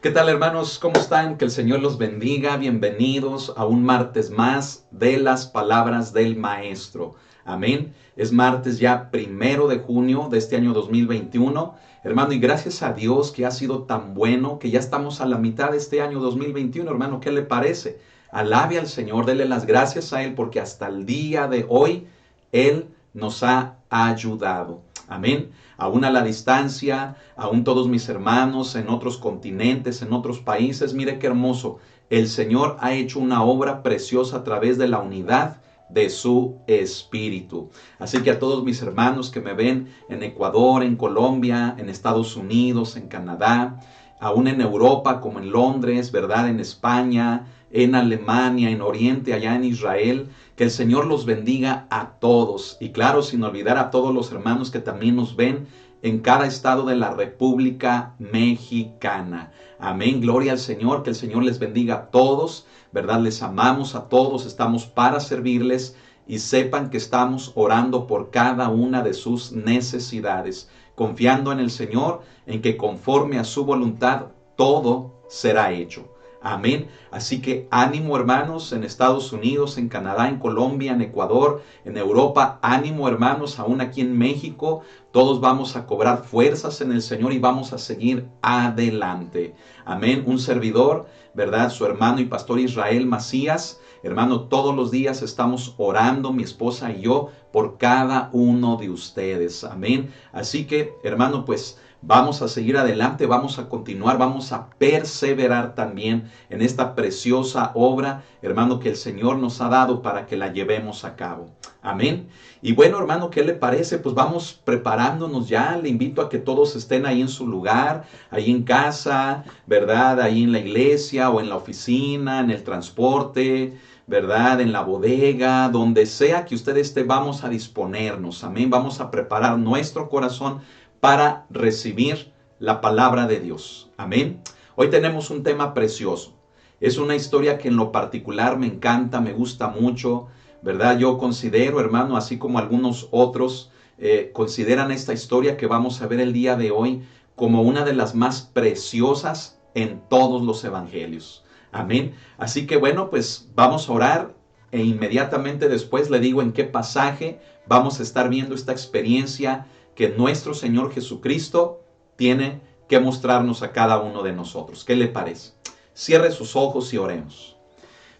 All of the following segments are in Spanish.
¿Qué tal, hermanos? ¿Cómo están? Que el Señor los bendiga. Bienvenidos a un martes más de las palabras del Maestro. Amén. Es martes ya 1 de junio de este año 2021. Hermano, y gracias a Dios que ha sido tan bueno, que ya estamos a la mitad de este año 2021. Hermano, ¿qué le parece? Alabe al Señor, dele las gracias a Él, porque hasta el día de hoy Él nos ha ayudado. Amén. Aún a la distancia, aún todos mis hermanos en otros continentes, en otros países, mire qué hermoso. El Señor ha hecho una obra preciosa a través de la unidad de su Espíritu. Así que a todos mis hermanos que me ven en Ecuador, en Colombia, en Estados Unidos, en Canadá, aún en Europa como en Londres, ¿verdad? En España, en Alemania, en Oriente, allá en Israel, que el Señor los bendiga a todos. Y claro, sin olvidar a todos los hermanos que también nos ven en cada estado de la República Mexicana. Amén, gloria al Señor, que el Señor les bendiga a todos, ¿verdad? Les amamos a todos, estamos para servirles y sepan que estamos orando por cada una de sus necesidades, confiando en el Señor, en que conforme a su voluntad todo será hecho. Amén. Así que ánimo, hermanos, en Estados Unidos, en Canadá, en Colombia, en Ecuador, en Europa. Ánimo, hermanos, aún aquí en México. Todos vamos a cobrar fuerzas en el Señor y vamos a seguir adelante. Amén. Un servidor, ¿verdad? Su hermano y pastor Israel Macías. Hermano, todos los días estamos orando, mi esposa y yo, por cada uno de ustedes. Amén. Así que, hermano, pues vamos a seguir adelante, vamos a continuar, vamos a perseverar también en esta preciosa obra, hermano, que el Señor nos ha dado para que la llevemos a cabo. Amén. Y bueno, hermano, ¿qué le parece? Pues vamos preparándonos ya. Le invito a que todos estén ahí en su lugar, ahí en casa, ¿verdad? Ahí en la iglesia o en la oficina, en el transporte, ¿verdad? En la bodega, donde sea que usted esté, vamos a disponernos. Amén. Vamos a preparar nuestro corazón para recibir la palabra de Dios. Amén. Hoy tenemos un tema precioso. Es una historia que en lo particular me encanta, me gusta mucho, ¿verdad? Yo considero, hermano, así como algunos otros consideran esta historia que vamos a ver el día de hoy como una de las más preciosas en todos los evangelios. Amén. Así que bueno, pues vamos a orar e inmediatamente después le digo en qué pasaje vamos a estar viendo esta experiencia que nuestro Señor Jesucristo tiene que mostrarnos a cada uno de nosotros. ¿Qué le parece? Cierre sus ojos y oremos.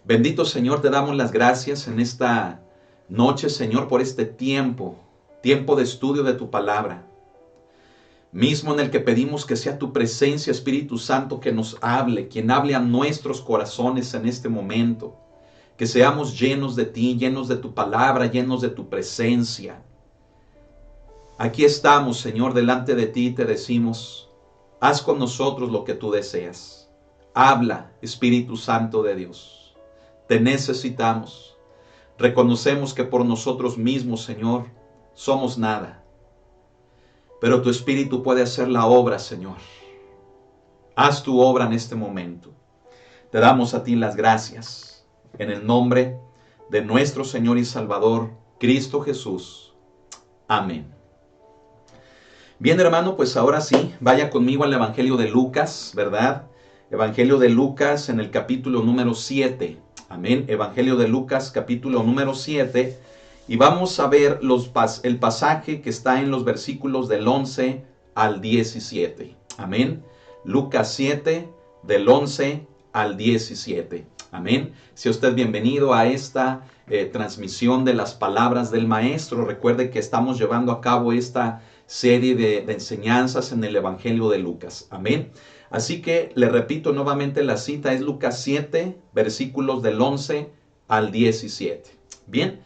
Bendito Señor, te damos las gracias en esta noche, Señor, por este tiempo de estudio de tu palabra, mismo en el que pedimos que sea tu presencia, Espíritu Santo, que nos hable, quien hable a nuestros corazones en este momento, que seamos llenos de ti, llenos de tu palabra, llenos de tu presencia. Aquí estamos, Señor, delante de ti y te decimos, haz con nosotros lo que tú deseas. Habla, Espíritu Santo de Dios. Te necesitamos. Reconocemos que por nosotros mismos, Señor, somos nada. Pero tu Espíritu puede hacer la obra, Señor. Haz tu obra en este momento. Te damos a ti las gracias. En el nombre de nuestro Señor y Salvador, Cristo Jesús. Amén. Bien, hermano, pues ahora sí, vaya conmigo al Evangelio de Lucas, ¿verdad? Evangelio de Lucas en el capítulo número 7. Amén. Evangelio de Lucas, capítulo número 7. Y vamos a ver el pasaje que está en los versículos del 11 al 17. Amén. Lucas 7, del 11 al 17. Amén. Sea usted bienvenido a esta transmisión de las palabras del Maestro. Recuerde que estamos llevando a cabo esta serie de enseñanzas en el Evangelio de Lucas. Amén. Así que le repito nuevamente, la cita es Lucas 7, versículos del 11 al 17. Bien,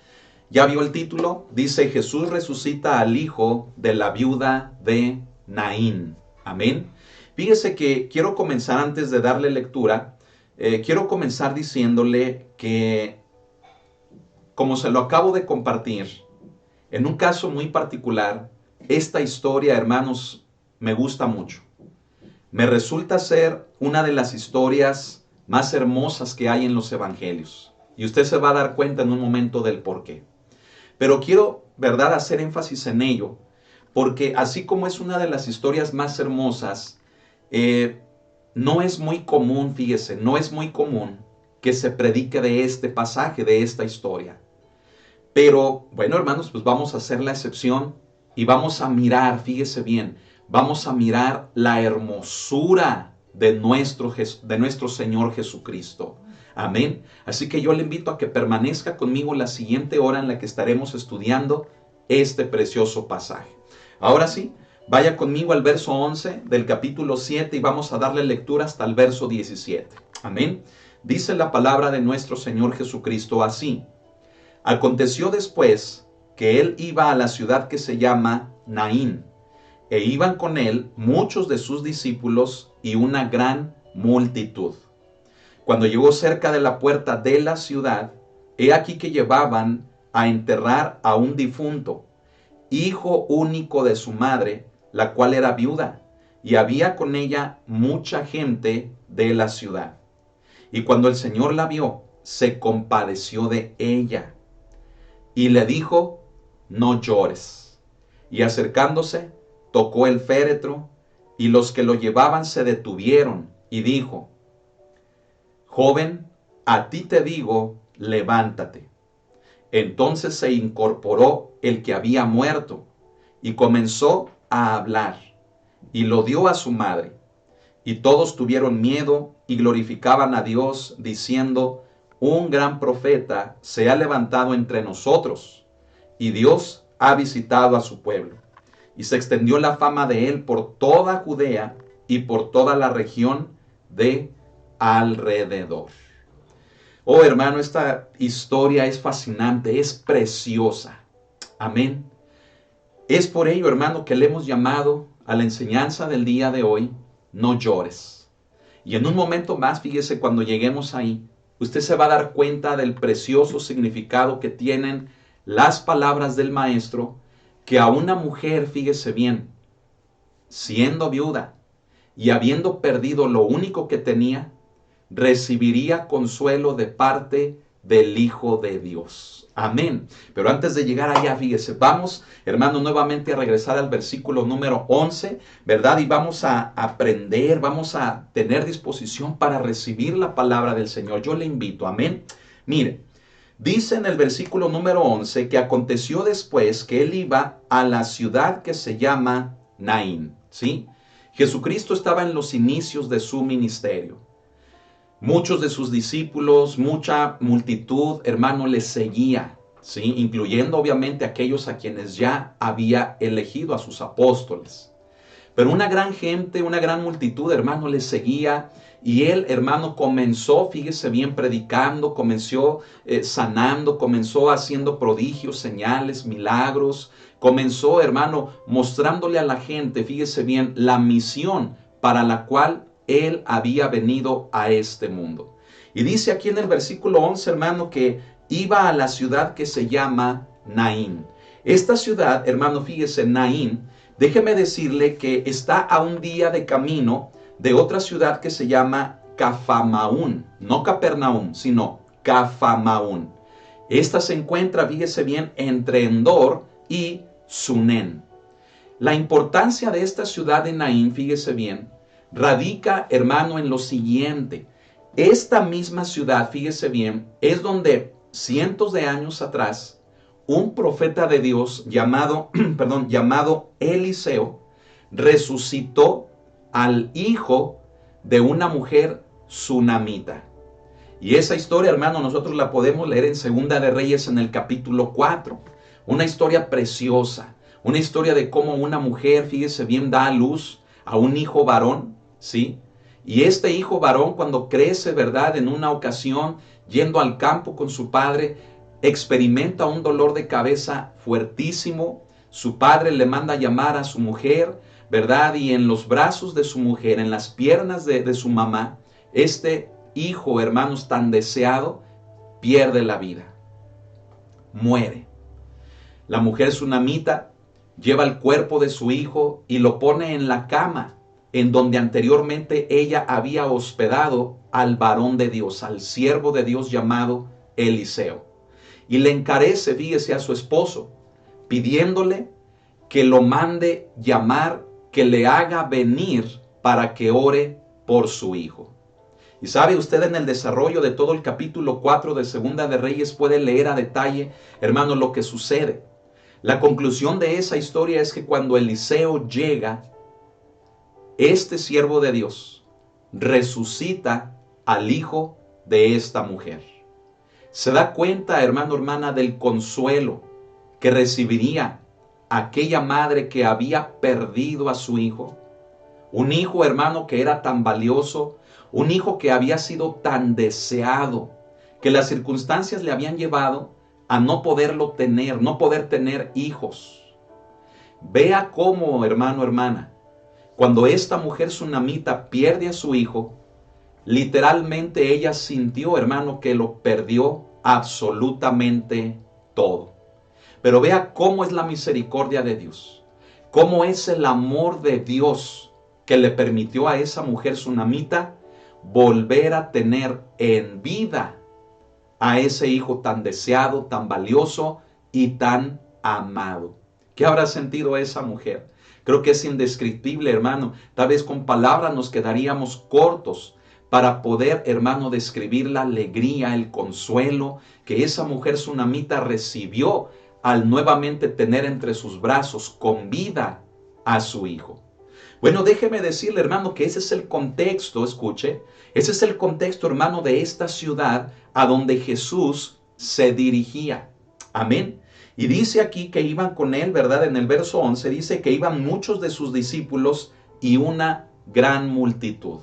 ya vio el título. Dice: Jesús resucita al hijo de la viuda de Naín. Amén. Fíjese que quiero comenzar, antes de darle lectura, quiero comenzar diciéndole que, como se lo acabo de compartir, en un caso muy particular, esta historia, hermanos, me gusta mucho. Me resulta ser una de las historias más hermosas que hay en los evangelios. Y usted se va a dar cuenta en un momento del por qué. Pero quiero, ¿verdad?, hacer énfasis en ello, porque así como es una de las historias más hermosas, no es muy común, fíjese, no es muy común que se predique de este pasaje, de esta historia. Pero, bueno, hermanos, pues vamos a hacer la excepción y vamos a mirar, fíjese bien, vamos a mirar la hermosura de nuestro Señor Jesucristo. Amén. Así que yo le invito a que permanezca conmigo la siguiente hora en la que estaremos estudiando este precioso pasaje. Ahora sí, vaya conmigo al verso 11 del capítulo 7 y vamos a darle lectura hasta el verso 17. Amén. Dice la palabra de nuestro Señor Jesucristo así. Aconteció después que él iba a la ciudad que se llama Naín, e iban con él muchos de sus discípulos y una gran multitud. Cuando llegó cerca de la puerta de la ciudad, he aquí que llevaban a enterrar a un difunto, hijo único de su madre, la cual era viuda, y había con ella mucha gente de la ciudad. Y cuando el Señor la vio, se compadeció de ella, y le dijo, no llores. Y acercándose, tocó el féretro, y los que lo llevaban se detuvieron, y dijo, joven, a ti te digo, levántate. Entonces se incorporó el que había muerto, y comenzó a hablar, y lo dio a su madre. Y todos tuvieron miedo, y glorificaban a Dios, diciendo, un gran profeta se ha levantado entre nosotros, y Dios ha visitado a su pueblo. Y se extendió la fama de él por toda Judea y por toda la región de alrededor. Oh hermano, esta historia es fascinante, es preciosa. Amén. Es por ello, hermano, que le hemos llamado a la enseñanza del día de hoy, no llores. Y en un momento más, fíjese, cuando lleguemos ahí, usted se va a dar cuenta del precioso significado que tienen las palabras del maestro, que a una mujer, fíjese bien, siendo viuda y habiendo perdido lo único que tenía, recibiría consuelo de parte del Hijo de Dios. Amén. Pero antes de llegar allá, fíjese, vamos, hermano, nuevamente a regresar al versículo número 11, ¿verdad? Y vamos a aprender, vamos a tener disposición para recibir la palabra del Señor. Yo le invito, amén. Mire, dice en el versículo número 11 que aconteció después que él iba a la ciudad que se llama Naín, ¿sí? Jesucristo estaba en los inicios de su ministerio. Muchos de sus discípulos, mucha multitud, hermano, le seguía, ¿sí? Incluyendo obviamente aquellos a quienes ya había elegido a sus apóstoles. Pero una gran gente, una gran multitud, hermano, le seguía. Y él, hermano, comenzó, fíjese bien, predicando, comenzó sanando, comenzó haciendo prodigios, señales, milagros. Comenzó, hermano, mostrándole a la gente, fíjese bien, la misión para la cual él había venido a este mundo. Y dice aquí en el versículo 11, hermano, que iba a la ciudad que se llama Naín. Esta ciudad, hermano, fíjese, Naín, déjeme decirle que está a un día de camino de otra ciudad que se llama Cafamaún. No Capernaum, sino Cafamaún. Esta se encuentra, fíjese bien, entre Endor y Sunén. La importancia de esta ciudad de Naín, fíjese bien, radica, hermano, en lo siguiente. Esta misma ciudad, fíjese bien, es donde cientos de años atrás, un profeta de Dios llamado Eliseo, resucitó al hijo de una mujer sunamita. Y esa historia, hermano, nosotros la podemos leer en Segunda de Reyes en el capítulo 4. Una historia preciosa, una historia de cómo una mujer, fíjese bien, da a luz a un hijo varón, ¿sí? Y este hijo varón, cuando crece, ¿verdad? En una ocasión, yendo al campo con su padre, experimenta un dolor de cabeza fuertísimo. Su padre le manda a llamar a su mujer, ¿verdad? Y en los brazos de su mujer, en las piernas de su mamá, este hijo, hermanos, tan deseado, pierde la vida. Muere. La mujer sunamita lleva el cuerpo de su hijo y lo pone en la cama en donde anteriormente ella había hospedado al varón de Dios, al siervo de Dios llamado Eliseo. Y le encarece, fíjese, a su esposo, pidiéndole que lo mande llamar, que le haga venir para que ore por su hijo. Y sabe usted, en el desarrollo de todo el capítulo 4 de Segunda de Reyes puede leer a detalle, hermano, lo que sucede. La conclusión de esa historia es que cuando Eliseo llega, este siervo de Dios resucita al hijo de esta mujer. Se da cuenta, hermano, hermana, del consuelo que recibiría aquella madre que había perdido a su hijo. Un hijo, hermano, que era tan valioso, un hijo que había sido tan deseado, que las circunstancias le habían llevado a no poderlo tener, no poder tener hijos. Vea cómo, hermano, hermana, cuando esta mujer sunamita pierde a su hijo, literalmente ella sintió, hermano, que lo perdió absolutamente todo. Pero vea cómo es la misericordia de Dios, cómo es el amor de Dios que le permitió a esa mujer sunamita volver a tener en vida a ese hijo tan deseado, tan valioso y tan amado. ¿Qué habrá sentido esa mujer? Creo que es indescriptible, hermano. Tal vez con palabras nos quedaríamos cortos para poder, hermano, describir la alegría, el consuelo que esa mujer sunamita recibió al nuevamente tener entre sus brazos con vida a su hijo. Bueno, déjeme decirle, hermano, que ese es el contexto, escuche, ese es el contexto, hermano, de esta ciudad a donde Jesús se dirigía. Amén. Y dice aquí que iban con él, ¿verdad? En el verso 11 dice que iban muchos de sus discípulos y una gran multitud.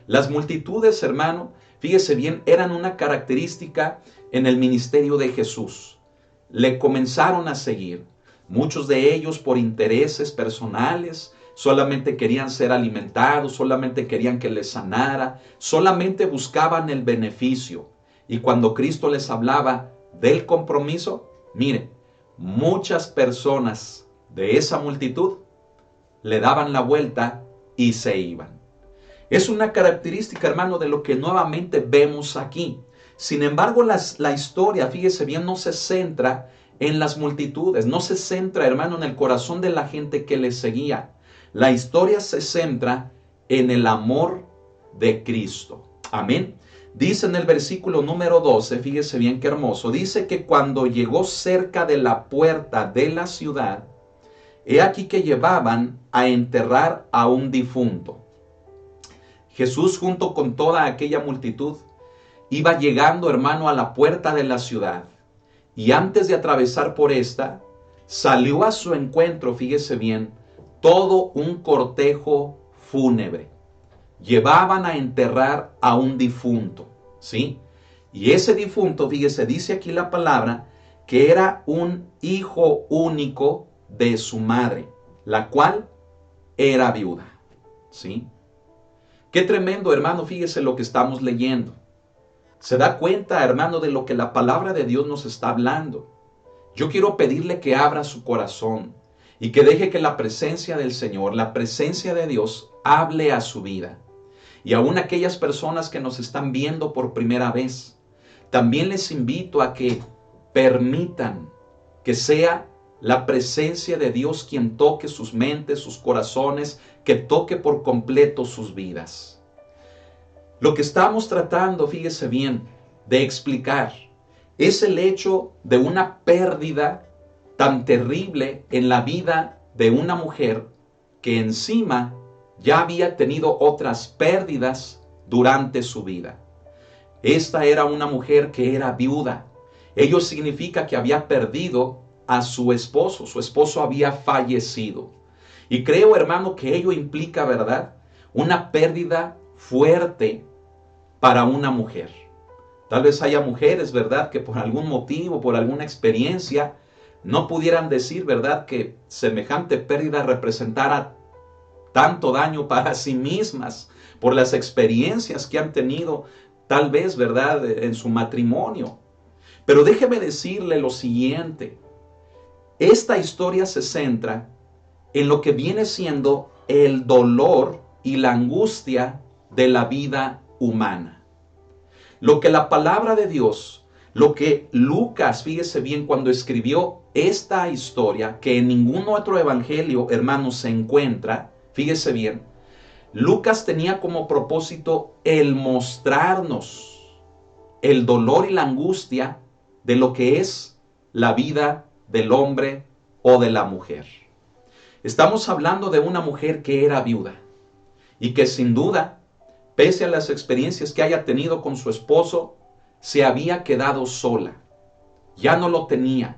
Las multitudes, hermano, fíjese bien, eran una característica en el ministerio de Jesús. Le comenzaron a seguir. Muchos de ellos por intereses personales, solamente querían ser alimentados, solamente querían que les sanara, solamente buscaban el beneficio. Y cuando Cristo les hablaba del compromiso, mire, muchas personas de esa multitud le daban la vuelta y se iban. Es una característica, hermano, de lo que nuevamente vemos aquí. Sin embargo, la historia, fíjese bien, no se centra en las multitudes, no se centra, hermano, en el corazón de la gente que le seguía. La historia se centra en el amor de Cristo. Amén. Dice en el versículo número 12, fíjese bien qué hermoso, dice que cuando llegó cerca de la puerta de la ciudad, he aquí que llevaban a enterrar a un difunto. Jesús junto con toda aquella multitud iba llegando, hermano, a la puerta de la ciudad. Y antes de atravesar por esta, salió a su encuentro, fíjese bien, todo un cortejo fúnebre. Llevaban a enterrar a un difunto, ¿sí? Y ese difunto, fíjese, dice aquí la palabra, que era un hijo único de su madre, la cual era viuda, ¿sí? Qué tremendo, hermano, fíjese lo que estamos leyendo. Se da cuenta, hermano, de lo que la palabra de Dios nos está hablando. Yo quiero pedirle que abra su corazón y que deje que la presencia del Señor, la presencia de Dios, hable a su vida. Y aún aquellas personas que nos están viendo por primera vez, también les invito a que permitan que sea la presencia de Dios quien toque sus mentes, sus corazones, que toque por completo sus vidas. Lo que estamos tratando, fíjese bien, de explicar es el hecho de una pérdida tan terrible en la vida de una mujer que encima ya había tenido otras pérdidas durante su vida. Esta era una mujer que era viuda. Ello significa que había perdido a su esposo había fallecido. Y creo, hermano, que ello implica, ¿verdad?, una pérdida fuerte para una mujer. Tal vez haya mujeres, ¿verdad?, que por algún motivo, por alguna experiencia, no pudieran decir, ¿verdad?, que semejante pérdida representara tanto daño para sí mismas por las experiencias que han tenido, tal vez, ¿verdad?, en su matrimonio. Pero déjeme decirle lo siguiente. Esta historia se centra en lo que viene siendo el dolor y la angustia de la vida humana. Lo que la palabra de Dios, lo que Lucas, fíjese bien, cuando escribió esta historia, que en ningún otro evangelio, hermanos, se encuentra, fíjese bien, Lucas tenía como propósito el mostrarnos el dolor y la angustia de lo que es la vida del hombre o de la mujer. Estamos hablando de una mujer que era viuda y que sin duda, pese a las experiencias que haya tenido con su esposo, se había quedado sola. Ya no lo tenía.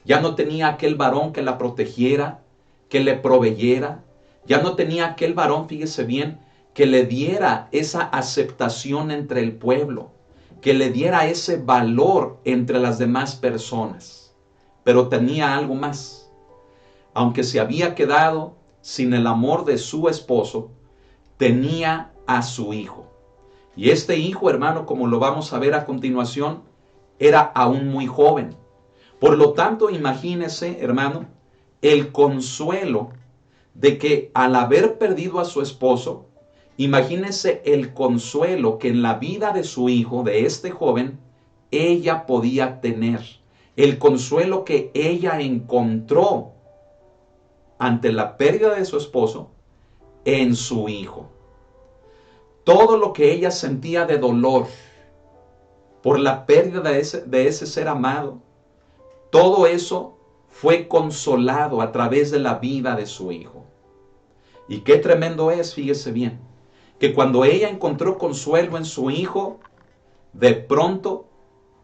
Ya no tenía aquel varón que la protegiera, que le proveyera. Ya no tenía aquel varón, fíjese bien, que le diera esa aceptación entre el pueblo, que le diera ese valor entre las demás personas. Pero tenía algo más. Aunque se había quedado sin el amor de su esposo, tenía a su hijo. Y este hijo, hermano, como lo vamos a ver a continuación, era aún muy joven. Por lo tanto, imagínese, hermano, el consuelo de que al haber perdido a su esposo, imagínese el consuelo que en la vida de su hijo, de este joven, ella podía tener. El consuelo que ella encontró ante la pérdida de su esposo en su hijo. Todo lo que ella sentía de dolor por la pérdida de ese ser amado, todo eso fue consolado a través de la vida de su hijo. Y qué tremendo es, fíjese bien, que cuando ella encontró consuelo en su hijo, de pronto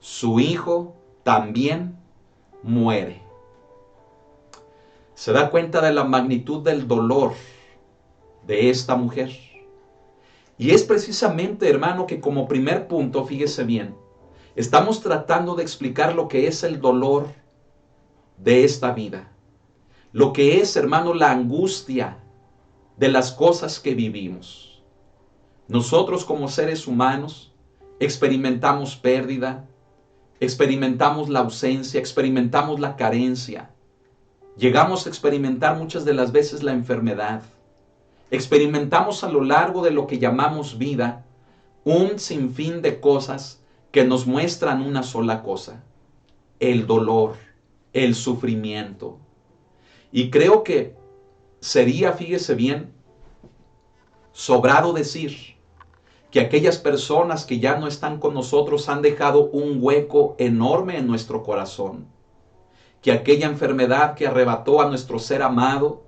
su hijo también muere. Se da cuenta de la magnitud del dolor de esta mujer. Y es precisamente, hermano, que como primer punto, fíjese bien, estamos tratando de explicar lo que es el dolor de esta vida. Lo que es, hermano, la angustia de las cosas que vivimos. Nosotros como seres humanos experimentamos pérdida, experimentamos la ausencia, experimentamos la carencia. Llegamos a experimentar muchas de las veces la enfermedad. Experimentamos a lo largo de lo que llamamos vida un sinfín de cosas que nos muestran una sola cosa: el dolor, el sufrimiento. Y creo que sería, fíjese bien, sobrado decir que aquellas personas que ya no están con nosotros han dejado un hueco enorme en nuestro corazón. Que aquella enfermedad que arrebató a nuestro ser amado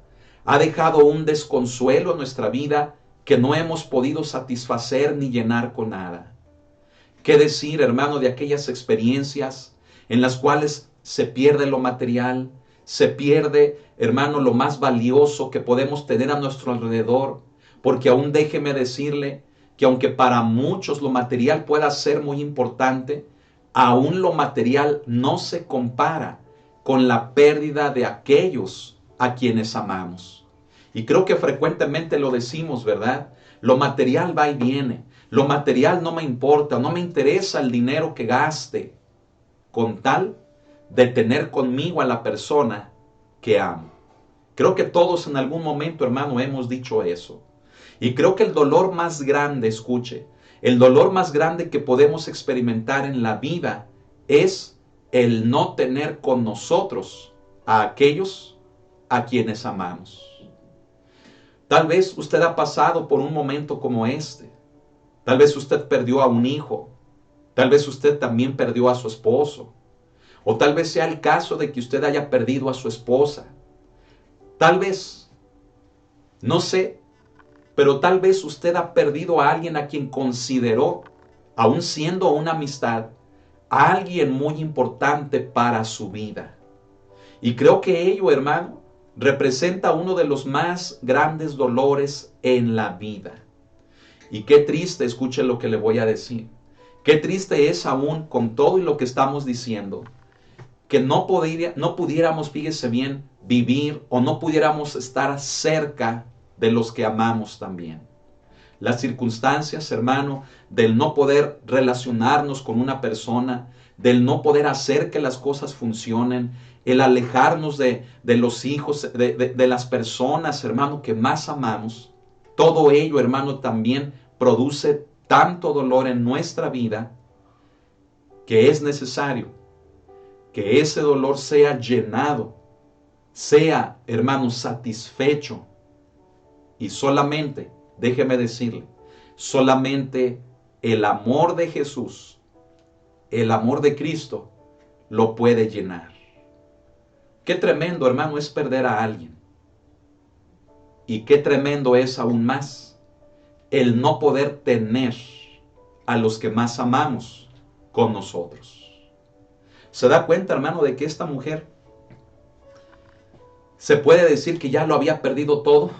ha dejado un desconsuelo en nuestra vida que no hemos podido satisfacer ni llenar con nada. ¿Qué decir, hermano, de aquellas experiencias en las cuales se pierde lo material, se pierde, hermano, lo más valioso que podemos tener a nuestro alrededor? Porque aún déjeme decirle que aunque para muchos lo material pueda ser muy importante, aún lo material no se compara con la pérdida de aquellos a quienes amamos. Y creo que frecuentemente lo decimos, ¿verdad? Lo material va y viene. Lo material no me importa, no me interesa el dinero que gaste, con tal de tener conmigo a la persona que amo. Creo que todos en algún momento, hermano, hemos dicho eso. Y creo que el dolor más grande, escuche, el dolor más grande que podemos experimentar en la vida es el no tener con nosotros a aquellos a quienes amamos. Tal vez usted ha pasado por un momento como este. Tal vez usted perdió a un hijo. Tal vez usted también perdió a su esposo. O tal vez sea el caso de que usted haya perdido a su esposa. Tal vez, no sé, pero tal vez usted ha perdido a alguien a quien consideró, aun siendo una amistad, a alguien muy importante para su vida. Y creo que ello, hermano, representa uno de los más grandes dolores en la vida. Y qué triste, escuche lo que le voy a decir. Qué triste es aún con todo y lo que estamos diciendo, que no pudiéramos, fíjese bien, vivir o no pudiéramos estar cerca de los que amamos también. Las circunstancias, hermano, del no poder relacionarnos con una persona, del no poder hacer que las cosas funcionen, el alejarnos de los hijos, de las personas, hermano, que más amamos, todo ello, hermano, también produce tanto dolor en nuestra vida que es necesario que ese dolor sea llenado, sea, hermano, satisfecho, y solamente déjeme decirle, solamente el amor de Jesús, el amor de Cristo, lo puede llenar. Qué tremendo, hermano, es perder a alguien. Y qué tremendo es aún más el no poder tener a los que más amamos con nosotros. ¿Se da cuenta, hermano, de que esta mujer se puede decir que ya lo había perdido todo?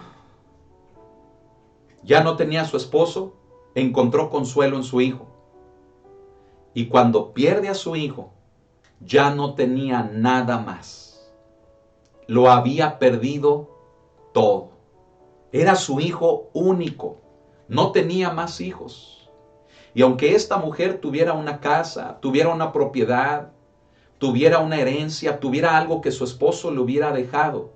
Ya no tenía a su esposo, encontró consuelo en su hijo. Y cuando pierde a su hijo, ya no tenía nada más. Lo había perdido todo. Era su hijo único. No tenía más hijos. Y aunque esta mujer tuviera una casa, tuviera una propiedad, tuviera una herencia, tuviera algo que su esposo le hubiera dejado,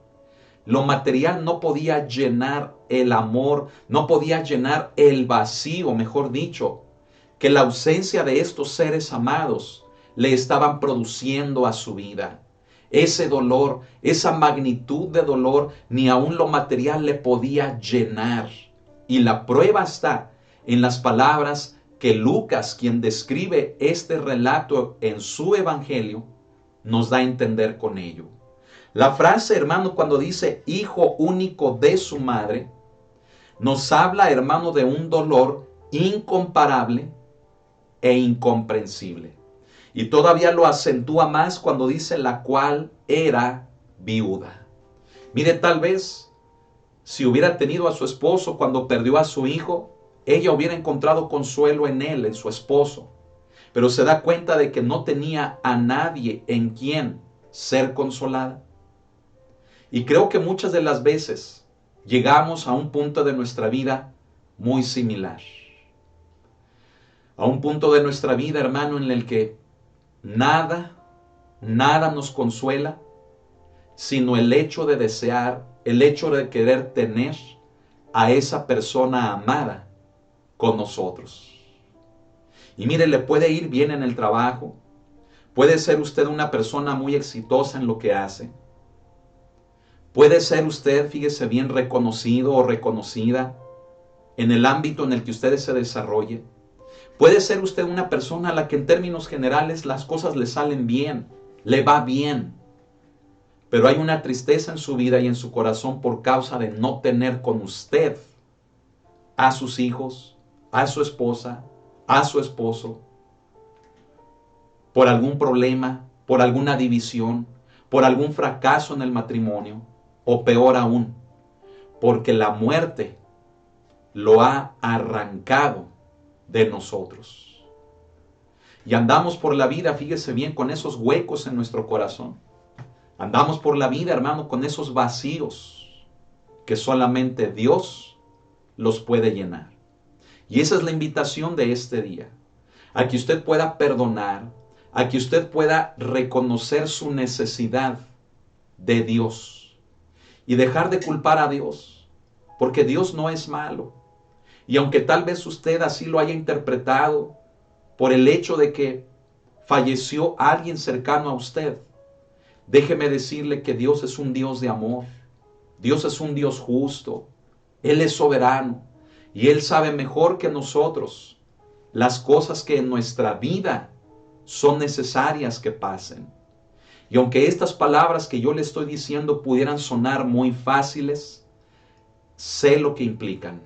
lo material no podía llenar el amor, no podía llenar el vacío, mejor dicho, que la ausencia de estos seres amados le estaban produciendo a su vida. Ese dolor, esa magnitud de dolor, ni aun lo material le podía llenar. Y la prueba está en las palabras que Lucas, quien describe este relato en su evangelio, nos da a entender con ello. La frase, hermano, cuando dice hijo único de su madre, nos habla, hermano, de un dolor incomparable e incomprensible. Y todavía lo acentúa más cuando dice la cual era viuda. Mire, tal vez si hubiera tenido a su esposo cuando perdió a su hijo, ella hubiera encontrado consuelo en él, en su esposo. Pero se da cuenta de que no tenía a nadie en quien ser consolada. Y creo que muchas de las veces llegamos a un punto de nuestra vida muy similar. A un punto de nuestra vida, hermano, en el que nada nos consuela, sino el hecho de desear, el hecho de querer tener a esa persona amada con nosotros. Y mire, le puede ir bien en el trabajo, puede ser usted una persona muy exitosa en lo que hace, puede ser usted, fíjese bien, reconocido o reconocida en el ámbito en el que usted se desarrolle. Puede ser usted una persona a la que en términos generales las cosas le salen bien, le va bien. Pero hay una tristeza en su vida y en su corazón por causa de no tener con usted a sus hijos, a su esposa, a su esposo, por algún problema, por alguna división, por algún fracaso en el matrimonio, o peor aún, porque la muerte lo ha arrancado de nosotros. Y andamos por la vida, fíjese bien, con esos huecos en nuestro corazón. Andamos por la vida, hermano, con esos vacíos que solamente Dios los puede llenar. Y esa es la invitación de este día, a que usted pueda perdonar, a que usted pueda reconocer su necesidad de Dios y dejar de culpar a Dios, porque Dios no es malo. Y aunque tal vez usted así lo haya interpretado por el hecho de que falleció alguien cercano a usted, déjeme decirle que Dios es un Dios de amor. Dios es un Dios justo. Él es soberano y Él sabe mejor que nosotros las cosas que en nuestra vida son necesarias que pasen. Y aunque estas palabras que yo le estoy diciendo pudieran sonar muy fáciles, sé lo que implican.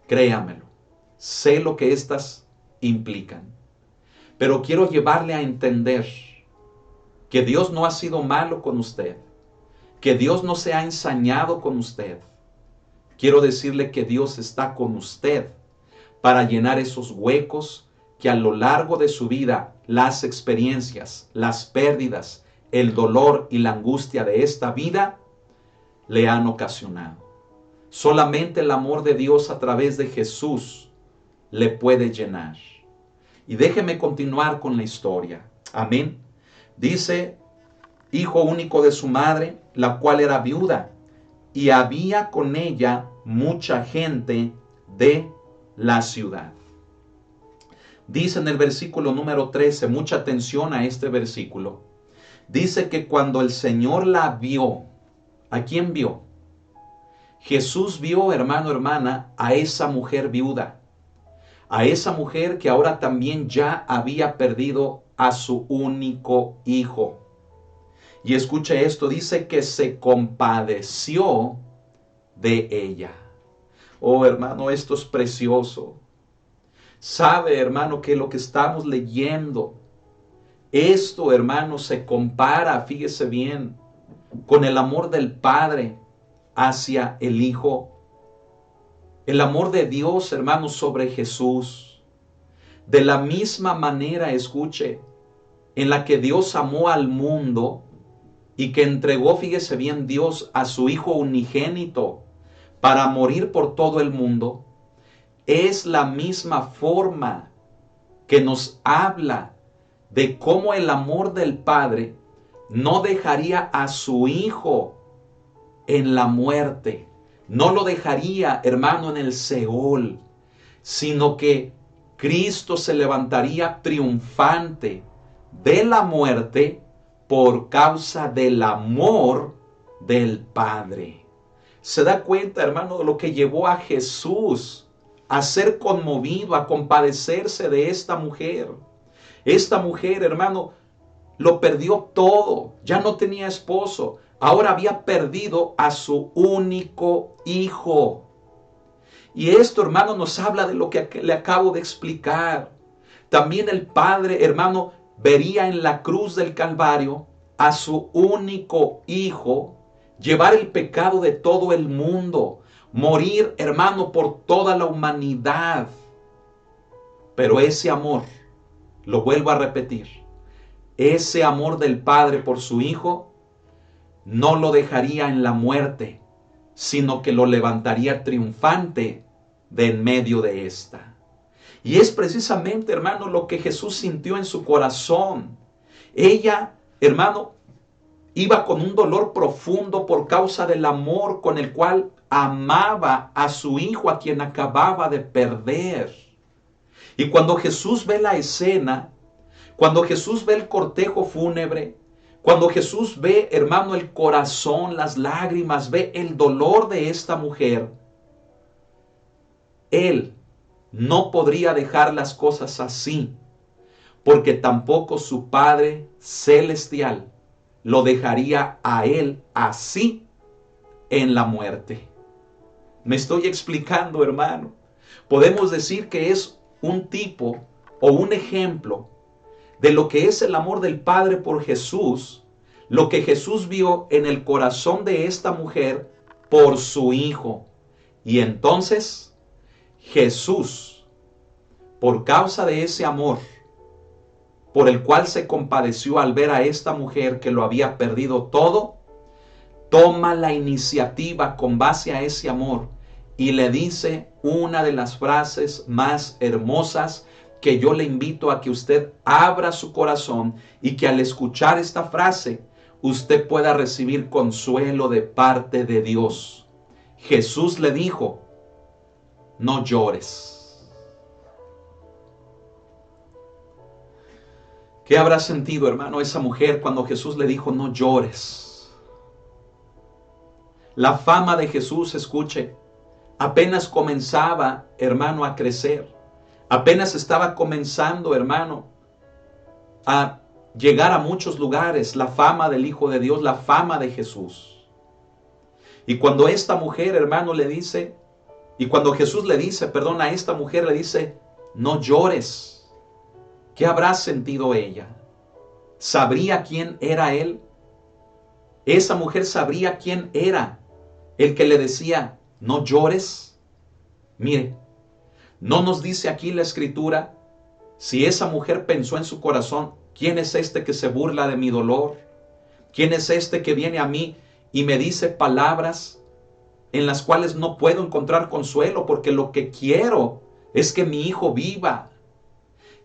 Créamelo, sé lo que estas implican. Pero quiero llevarle a entender que Dios no ha sido malo con usted, que Dios no se ha ensañado con usted. Quiero decirle que Dios está con usted para llenar esos huecos que a lo largo de su vida, las experiencias, las pérdidas, el dolor y la angustia de esta vida le han ocasionado. Solamente el amor de Dios a través de Jesús le puede llenar. Y déjeme continuar con la historia. Amén. Dice, hijo único de su madre, la cual era viuda, y había con ella mucha gente de la ciudad. Dice en el versículo número 13, mucha atención a este versículo. Dice que cuando el Señor la vio, ¿a quién vio? Jesús vio, hermano, hermana, a esa mujer viuda, a esa mujer que ahora también ya había perdido a su único hijo. Y escuche esto, dice que se compadeció de ella. Oh, hermano, esto es precioso. Sabe, hermano, que lo que estamos leyendo, esto, hermano, se compara, fíjese bien, con el amor del Padre hacia el Hijo. El amor de Dios, hermano, sobre Jesús. De la misma manera, escuche, en la que Dios amó al mundo y que entregó, fíjese bien, Dios a su Hijo unigénito para morir por todo el mundo, es la misma forma que nos habla de cómo el amor del Padre no dejaría a su Hijo en la muerte, no lo dejaría, hermano, en el Seol, sino que Cristo se levantaría triunfante de la muerte por causa del amor del Padre. ¿Se da cuenta, hermano, de lo que llevó a Jesús a ser conmovido, a compadecerse de esta mujer? Esta mujer, hermano, lo perdió todo. Ya no tenía esposo. Ahora había perdido a su único hijo. Y esto, hermano, nos habla de lo que le acabo de explicar. También el Padre, hermano, vería en la cruz del Calvario a su único hijo llevar el pecado de todo el mundo, morir, hermano, por toda la humanidad. Pero ese amor, lo vuelvo a repetir, ese amor del Padre por su Hijo no lo dejaría en la muerte, sino que lo levantaría triunfante de en medio de esta. Y es precisamente, hermano, lo que Jesús sintió en su corazón. Ella, hermano, iba con un dolor profundo por causa del amor con el cual amaba a su hijo, a quien acababa de perder. Y cuando Jesús ve la escena, cuando Jesús ve el cortejo fúnebre, cuando Jesús ve, hermano, el corazón, las lágrimas, ve el dolor de esta mujer, Él no podría dejar las cosas así, porque tampoco su Padre Celestial lo dejaría a Él así en la muerte. Me estoy explicando, hermano. Podemos decir que es un tipo o un ejemplo de lo que es el amor del Padre por Jesús, lo que Jesús vio en el corazón de esta mujer por su Hijo. Y entonces Jesús, por causa de ese amor, por el cual se compadeció al ver a esta mujer que lo había perdido todo, toma la iniciativa con base a ese amor y le dice una de las frases más hermosas que yo le invito a que usted abra su corazón y que al escuchar esta frase usted pueda recibir consuelo de parte de Dios. Jesús le dijo: no llores. ¿Qué habrá sentido, hermano, esa mujer cuando Jesús le dijo no llores? La fama de Jesús, escuche, apenas comenzaba, hermano, a crecer. Apenas estaba comenzando, hermano, a llegar a muchos lugares, la fama del Hijo de Dios, la fama de Jesús. Y cuando esta mujer, hermano, le dice, y cuando Jesús le dice, perdón, a esta mujer le dice, no llores, ¿qué habrá sentido ella? ¿Sabría quién era él? Esa mujer sabría quién era el que le decía, no llores. Mire, no nos dice aquí la Escritura si esa mujer pensó en su corazón, ¿quién es este que se burla de mi dolor? ¿Quién es este que viene a mí y me dice palabras en las cuales no puedo encontrar consuelo, porque lo que quiero es que mi hijo viva?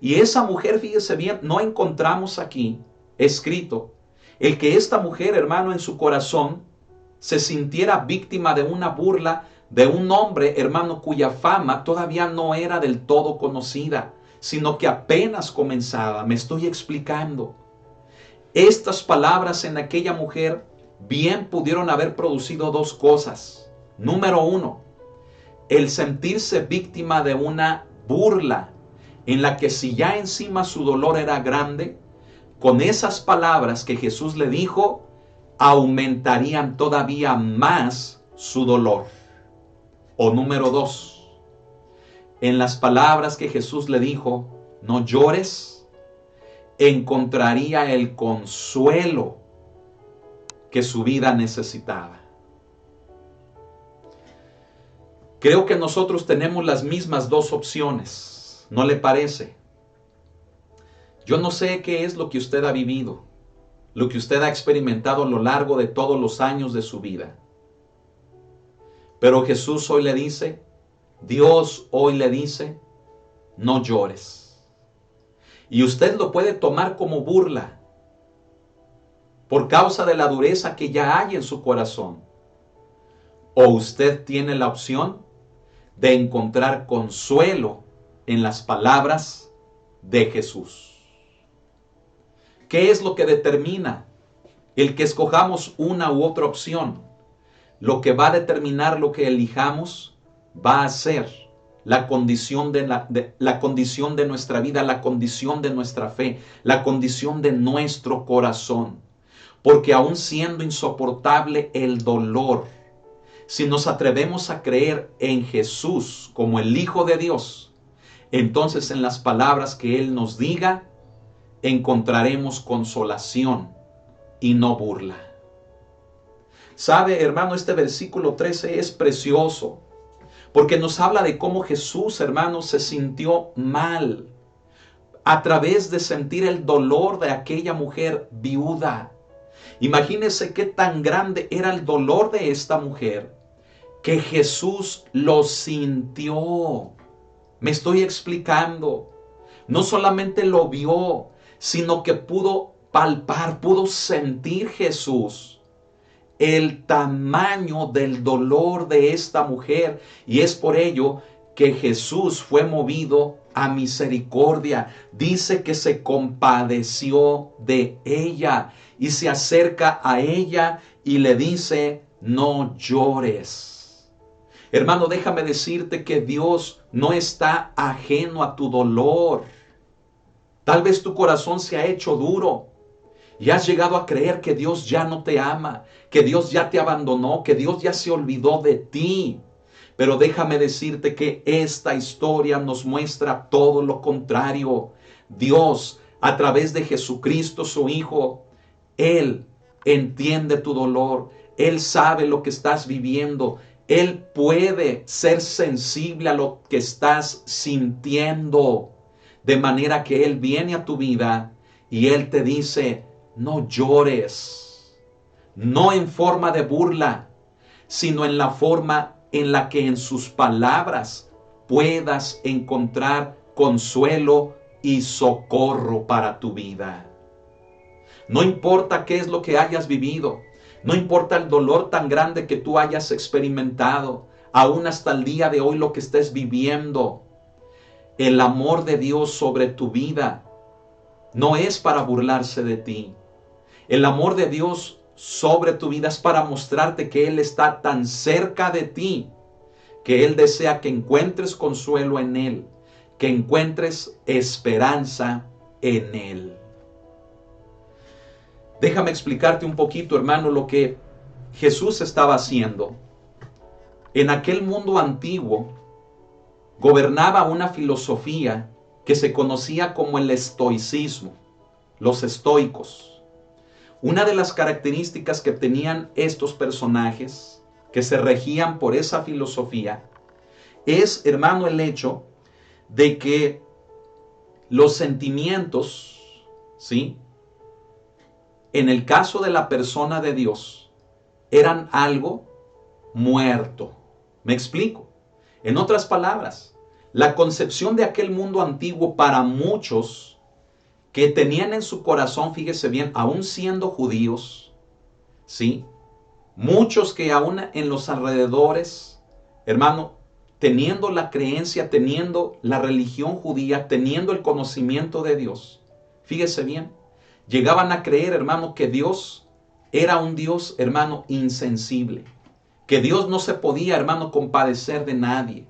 Y esa mujer, fíjese bien, no encontramos aquí escrito el que esta mujer, hermano, en su corazón se sintiera víctima de una burla de un hombre, hermano, cuya fama todavía no era del todo conocida, sino que apenas comenzaba. Me estoy explicando. Estas palabras en aquella mujer bien pudieron haber producido dos cosas. Número uno, el sentirse víctima de una burla en la que si ya encima su dolor era grande, con esas palabras que Jesús le dijo, aumentarían todavía más su dolor. O número dos, en las palabras que Jesús le dijo, no llores, encontraría el consuelo que su vida necesitaba. Creo que nosotros tenemos las mismas dos opciones, ¿no le parece? Yo no sé qué es lo que usted ha vivido, lo que usted ha experimentado a lo largo de todos los años de su vida. Pero Jesús hoy le dice, Dios hoy le dice, no llores. Y usted lo puede tomar como burla por causa de la dureza que ya hay en su corazón. O usted tiene la opción de encontrar consuelo en las palabras de Jesús. ¿Qué es lo que determina el que escojamos una u otra opción? Lo que va a determinar lo que elijamos va a ser la condición la condición de nuestra vida, la condición de nuestra fe, la condición de nuestro corazón. Porque aún siendo insoportable el dolor, si nos atrevemos a creer en Jesús como el Hijo de Dios, entonces en las palabras que Él nos diga, encontraremos consolación y no burla. Sabe, hermano, este versículo 13 es precioso, porque nos habla de cómo Jesús, hermano, se sintió mal a través de sentir el dolor de aquella mujer viuda. Imagínese qué tan grande era el dolor de esta mujer, que Jesús lo sintió. Me estoy explicando. No solamente lo vio, sino que pudo palpar, pudo sentir Jesús el tamaño del dolor de esta mujer. Y es por ello que Jesús fue movido a misericordia. Dice que se compadeció de ella y se acerca a ella y le dice, no llores. Hermano, déjame decirte que Dios no está ajeno a tu dolor. Tal vez tu corazón se ha hecho duro y has llegado a creer que Dios ya no te ama, que Dios ya te abandonó, que Dios ya se olvidó de ti. Pero déjame decirte que esta historia nos muestra todo lo contrario. Dios, a través de Jesucristo, su Hijo, Él entiende tu dolor. Él sabe lo que estás viviendo. Él puede ser sensible a lo que estás sintiendo. De manera que Él viene a tu vida y Él te dice, no llores. No en forma de burla, sino en la forma en la que en sus palabras puedas encontrar consuelo y socorro para tu vida. No importa qué es lo que hayas vivido, no importa el dolor tan grande que tú hayas experimentado, aún hasta el día de hoy lo que estés viviendo, el amor de Dios sobre tu vida no es para burlarse de ti. El amor de Dios sobre tu vida es para mostrarte que Él está tan cerca de ti, que Él desea que encuentres consuelo en Él, que encuentres esperanza en Él. Déjame explicarte un poquito, hermano, lo que Jesús estaba haciendo. En aquel mundo antiguo gobernaba una filosofía que se conocía como el estoicismo, los estoicos. Una de las características que tenían estos personajes, que se regían por esa filosofía, es, hermano, el hecho de que los sentimientos, ¿sí?, en el caso de la persona de Dios, eran algo muerto. ¿Me explico? En otras palabras, la concepción de aquel mundo antiguo para muchos que tenían en su corazón, fíjese bien, aún siendo judíos, ¿sí?, muchos que aún en los alrededores, hermano, teniendo la creencia, teniendo la religión judía, teniendo el conocimiento de Dios, fíjese bien, llegaban a creer, hermano, que Dios era un Dios, hermano, insensible, que Dios no se podía, hermano, compadecer de nadie.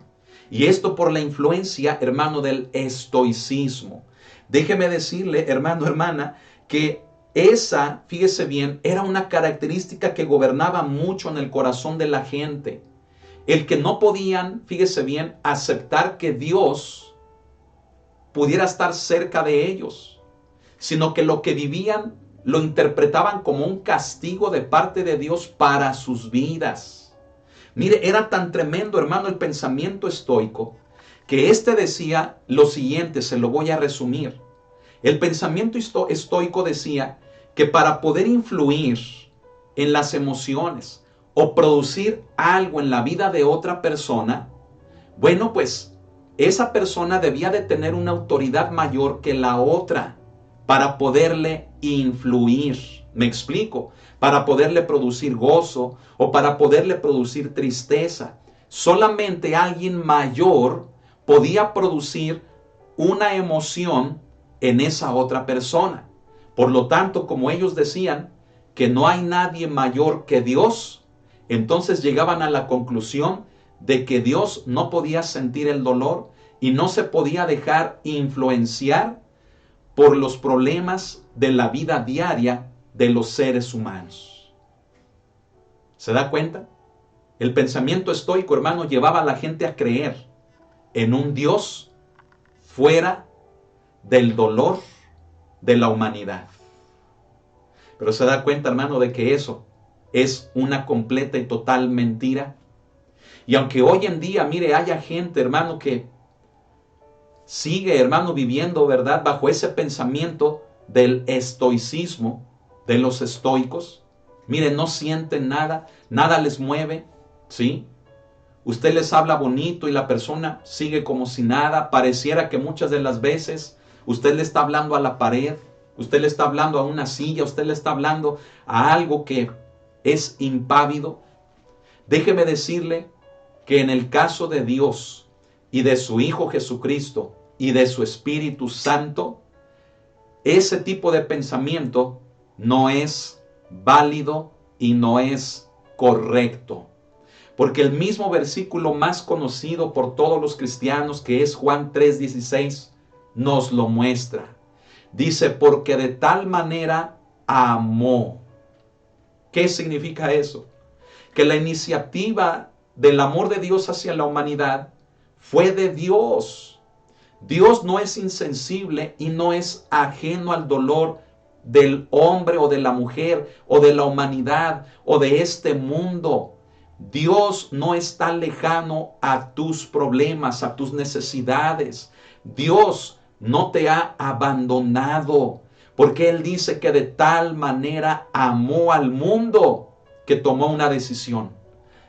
Y esto por la influencia, hermano, del estoicismo. Déjeme decirle, hermano, hermana, que esa, fíjese bien, era una característica que gobernaba mucho en el corazón de la gente. El que no podían, fíjese bien, aceptar que Dios pudiera estar cerca de ellos, sino que lo que vivían lo interpretaban como un castigo de parte de Dios para sus vidas. Mire, era tan tremendo, hermano, el pensamiento estoico, que decía lo siguiente, se lo voy a resumir. El pensamiento estoico decía que para poder influir en las emociones o producir algo en la vida de otra persona, bueno, pues esa persona debía de tener una autoridad mayor que la otra para poderle influir. Me explico, para poderle producir gozo o para poderle producir tristeza. Solamente alguien mayor podía producir una emoción en esa otra persona. Por lo tanto, como ellos decían que no hay nadie mayor que Dios, entonces llegaban a la conclusión de que Dios no podía sentir el dolor y no se podía dejar influenciar por los problemas de la vida diaria de los seres humanos. ¿Se da cuenta? El pensamiento estoico, hermano, llevaba a la gente a creer en un Dios fuera del dolor de la humanidad. Pero se da cuenta, hermano, de que eso es una completa y total mentira. Y aunque hoy en día, mire, haya gente, hermano, que sigue, hermano, viviendo, ¿verdad?, bajo ese pensamiento del estoicismo, de los estoicos. Mire, no sienten nada, nada les mueve, ¿sí? Usted les habla bonito y la persona sigue como si nada. Pareciera que muchas de las veces usted le está hablando a la pared, usted le está hablando a una silla, usted le está hablando a algo que es impávido. Déjeme decirle que en el caso de Dios y de su Hijo Jesucristo y de su Espíritu Santo, ese tipo de pensamiento no es válido y no es correcto. Porque el mismo versículo más conocido por todos los cristianos, que es Juan 3:16, nos lo muestra. Dice, porque de tal manera amó. ¿Qué significa eso? Que la iniciativa del amor de Dios hacia la humanidad fue de Dios. Dios no es insensible y no es ajeno al dolor del hombre o de la mujer o de la humanidad o de este mundo. Dios no está lejano a tus problemas, a tus necesidades. Dios no te ha abandonado, porque Él dice que de tal manera amó al mundo que tomó una decisión,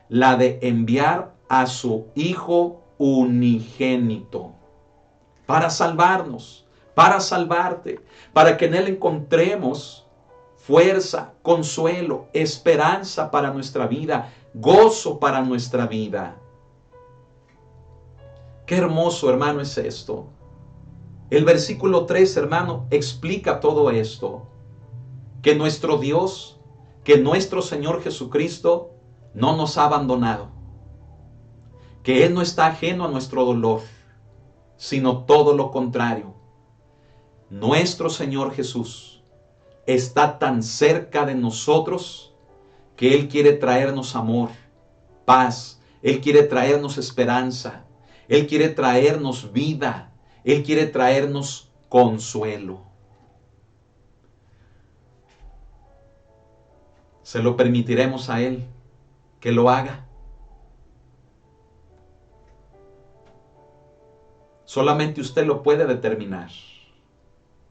la de enviar a su Hijo unigénito para salvarnos, para salvarte, para que en Él encontremos fuerza, consuelo, esperanza para nuestra vida, gozo para nuestra vida. Qué hermoso, hermano, es esto. El versículo 3, hermano, explica todo esto. Que nuestro Dios, que nuestro Señor Jesucristo no nos ha abandonado. Que Él no está ajeno a nuestro dolor, sino todo lo contrario. Nuestro Señor Jesús está tan cerca de nosotros que Él quiere traernos amor, paz, Él quiere traernos esperanza, Él quiere traernos vida, Él quiere traernos consuelo. ¿Se lo permitiremos a Él que lo haga? Solamente usted lo puede determinar.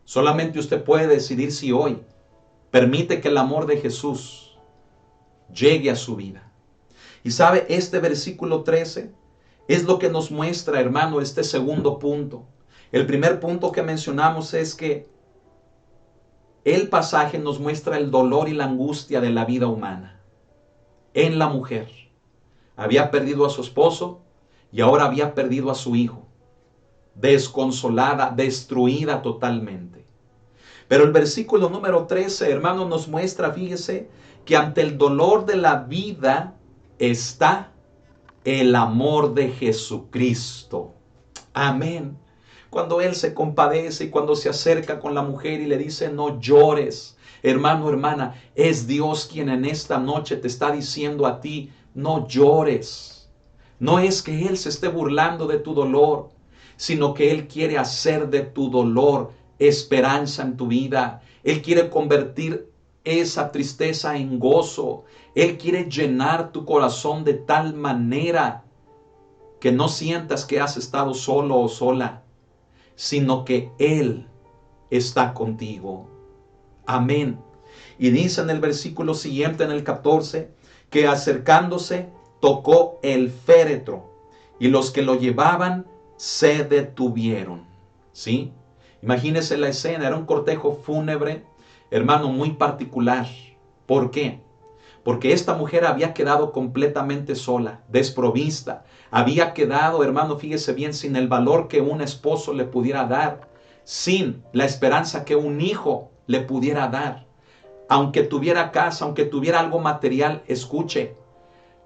Solamente usted puede decidir si hoy permite que el amor de Jesús llegue a su vida. Y sabe, este versículo 13 es lo que nos muestra, hermano, este segundo punto. El primer punto que mencionamos es que el pasaje nos muestra el dolor y la angustia de la vida humana en la mujer. Había perdido a su esposo y ahora había perdido a su hijo. Desconsolada, destruida totalmente. Pero el versículo número 13, hermano, nos muestra, fíjese, que ante el dolor de la vida, está el amor de Jesucristo. Amén. Cuando Él se compadece y cuando se acerca con la mujer y le dice, no llores. Hermano, hermana, es Dios quien en esta noche te está diciendo a ti, no llores. No es que Él se esté burlando de tu dolor, sino que Él quiere hacer de tu dolor esperanza en tu vida. Él quiere convertir esa tristeza en gozo. Él quiere llenar tu corazón de tal manera que no sientas que has estado solo o sola, sino que Él está contigo. Amén. Y dice en el versículo siguiente, en el 14, que acercándose tocó el féretro y los que lo llevaban se detuvieron. ¿Sí? Imagínese la escena, era un cortejo fúnebre, hermano, muy particular. ¿Por qué? Porque esta mujer había quedado completamente sola, desprovista. Había quedado, hermano, fíjese bien, sin el valor que un esposo le pudiera dar, sin la esperanza que un hijo le pudiera dar. Aunque tuviera casa, aunque tuviera algo material, escuche,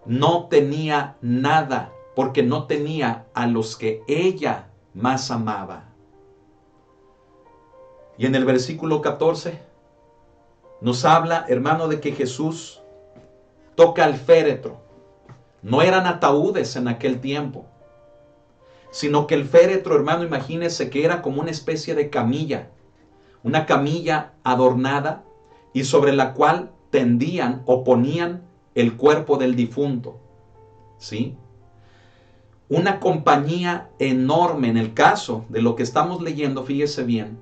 no tenía nada, porque no tenía a los que ella más amaba. Y en el versículo 14 nos habla, hermano, de que Jesús toca el féretro. No eran ataúdes en aquel tiempo, sino que el féretro, hermano, imagínese que era como una especie de camilla, una camilla adornada y sobre la cual tendían o ponían el cuerpo del difunto. ¿Sí? Una compañía enorme, en el caso de lo que estamos leyendo, fíjese bien,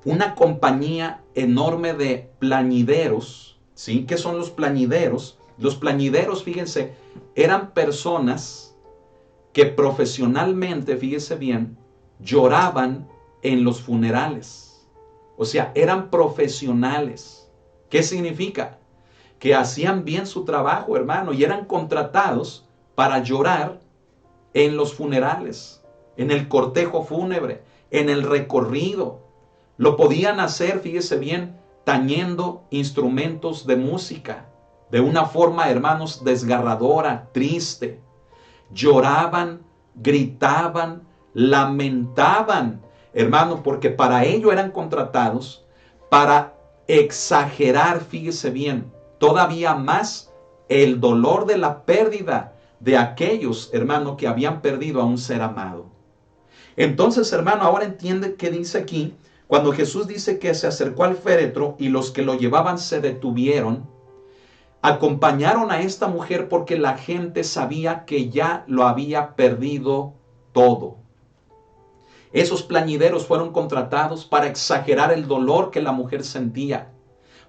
una compañía enorme de plañideros. ¿Sí? ¿Qué son los plañideros? Los plañideros, fíjense, eran personas que profesionalmente, fíjese bien, lloraban en los funerales. O sea, eran profesionales. ¿Qué significa? Que hacían bien su trabajo, hermano, y eran contratados para llorar en los funerales, en el cortejo fúnebre, en el recorrido. Lo podían hacer, fíjese bien, tañendo instrumentos de música, de una forma, hermanos, desgarradora, triste. Lloraban, gritaban, lamentaban, hermano, porque para ello eran contratados para exagerar, fíjese bien, todavía más el dolor de la pérdida de aquellos, hermano, que habían perdido a un ser amado. Entonces, hermano, ahora entiende qué dice aquí, cuando Jesús dice que se acercó al féretro y los que lo llevaban se detuvieron. Acompañaron a esta mujer porque la gente sabía que ya lo había perdido todo. Esos plañideros fueron contratados para exagerar el dolor que la mujer sentía,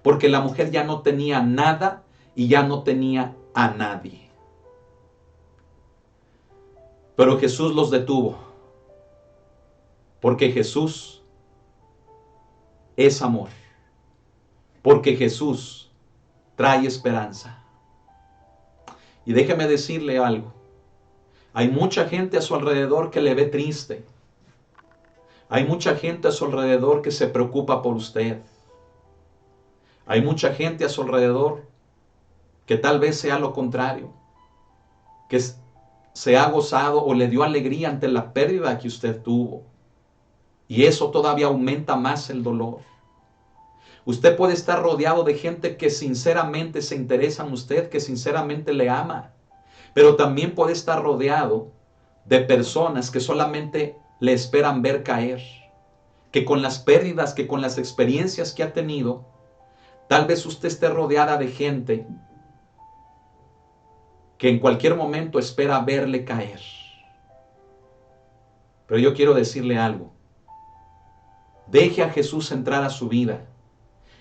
porque la mujer ya no tenía nada y ya no tenía a nadie. Pero Jesús los detuvo, porque Jesús es amor, porque Jesús trae esperanza. Y déjeme decirle algo. Hay mucha gente a su alrededor que le ve triste. Hay mucha gente a su alrededor que se preocupa por usted. Hay mucha gente a su alrededor que tal vez sea lo contrario, que se ha gozado o le dio alegría ante la pérdida que usted tuvo. Y eso todavía aumenta más el dolor. Usted puede estar rodeado de gente que sinceramente se interesa en usted, que sinceramente le ama. Pero también puede estar rodeado de personas que solamente le esperan ver caer. Que con las pérdidas, que con las experiencias que ha tenido, tal vez usted esté rodeada de gente que en cualquier momento espera verle caer. Pero yo quiero decirle algo. Deje a Jesús entrar a su vida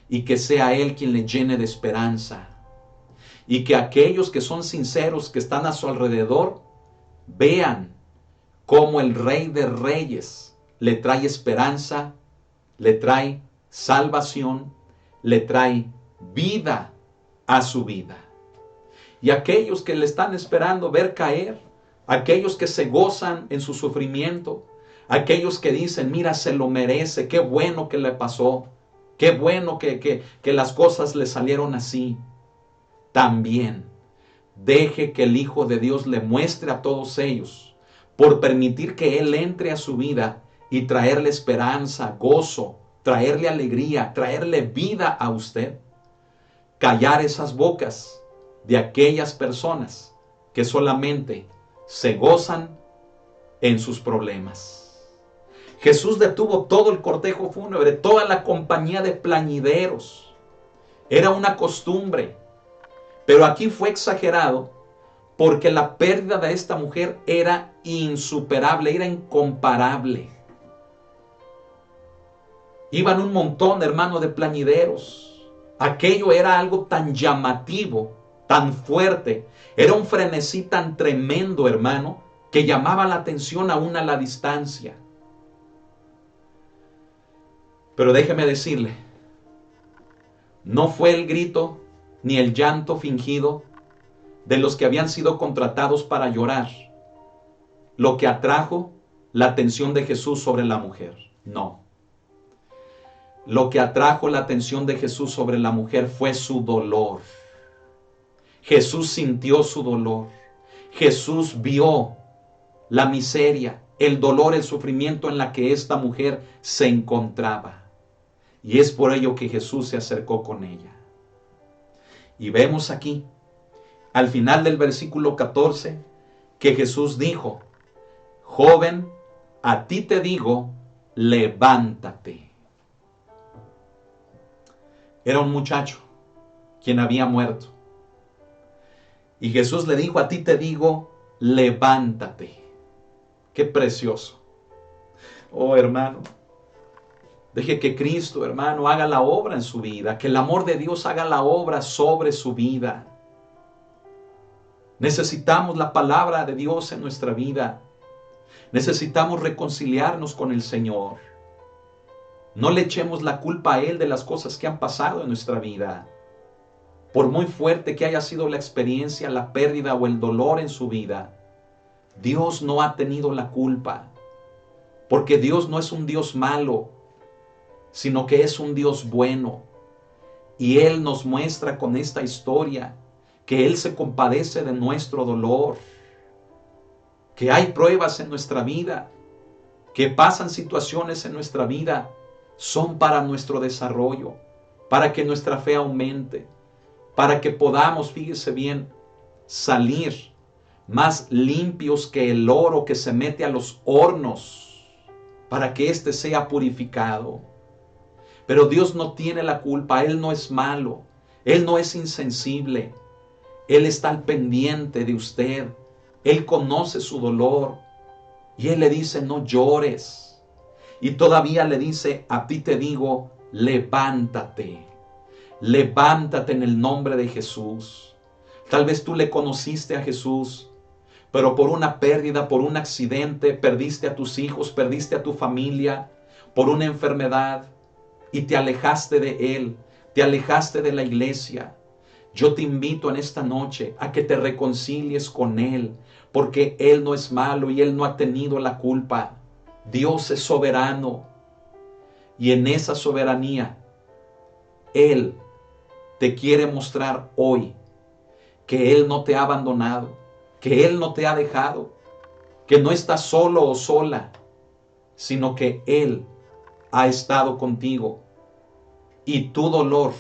y que sea Él quien le llene de esperanza. Y que aquellos que son sinceros, que están a su alrededor, vean cómo el Rey de Reyes le trae esperanza, le trae salvación, le trae vida a su vida. Y aquellos que le están esperando ver caer, aquellos que se gozan en su sufrimiento, aquellos que dicen, mira, se lo merece, qué bueno que le pasó, qué bueno que las cosas le salieron así. También deje que el Hijo de Dios le muestre a todos ellos, por permitir que Él entre a su vida y traerle esperanza, gozo, traerle alegría, traerle vida a usted. Callar esas bocas de aquellas personas que solamente se gozan en sus problemas. Jesús detuvo todo el cortejo fúnebre, toda la compañía de plañideros. Era una costumbre, pero aquí fue exagerado porque la pérdida de esta mujer era insuperable, era incomparable. Iban un montón, hermano, de plañideros. Aquello era algo tan llamativo, tan fuerte. Era un frenesí tan tremendo, hermano, que llamaba la atención aún a la distancia. Pero déjeme decirle, no fue el grito ni el llanto fingido de los que habían sido contratados para llorar lo que atrajo la atención de Jesús sobre la mujer. No. Lo que atrajo la atención de Jesús sobre la mujer fue su dolor. Jesús sintió su dolor. Jesús vio la miseria, el dolor, el sufrimiento en la que esta mujer se encontraba. Y es por ello que Jesús se acercó con ella. Y vemos aquí, al final del versículo 14, que Jesús dijo: joven, a ti te digo, levántate. Era un muchacho quien había muerto. Y Jesús le dijo: a ti te digo, levántate. Qué precioso. Oh, hermano, deje que Cristo, hermano, haga la obra en su vida, que el amor de Dios haga la obra sobre su vida. Necesitamos la palabra de Dios en nuestra vida. Necesitamos reconciliarnos con el Señor. No le echemos la culpa a Él de las cosas que han pasado en nuestra vida. Por muy fuerte que haya sido la experiencia, la pérdida o el dolor en su vida, Dios no ha tenido la culpa. Porque Dios no es un Dios malo, sino que es un Dios bueno. Y Él nos muestra con esta historia que Él se compadece de nuestro dolor, que hay pruebas en nuestra vida, que pasan situaciones en nuestra vida, son para nuestro desarrollo, para que nuestra fe aumente, para que podamos, fíjese bien, salir más limpios que el oro que se mete a los hornos, para que éste sea purificado. Pero Dios no tiene la culpa, Él no es malo, Él no es insensible, Él está al pendiente de usted, Él conoce su dolor y Él le dice: no llores. Y todavía le dice: a ti te digo, levántate. Levántate en el nombre de Jesús. Tal vez tú le conociste a Jesús, pero por una pérdida, por un accidente, perdiste a tus hijos, perdiste a tu familia, por una enfermedad, y te alejaste de Él, te alejaste de la iglesia. Yo te invito en esta noche a que te reconcilies con Él, porque Él no es malo y Él no ha tenido la culpa. Dios es soberano, y en esa soberanía Él te quiere mostrar hoy que Él no te ha abandonado, que Él no te ha dejado, que no estás solo o sola, sino que Él ha estado contigo. Y tu dolor,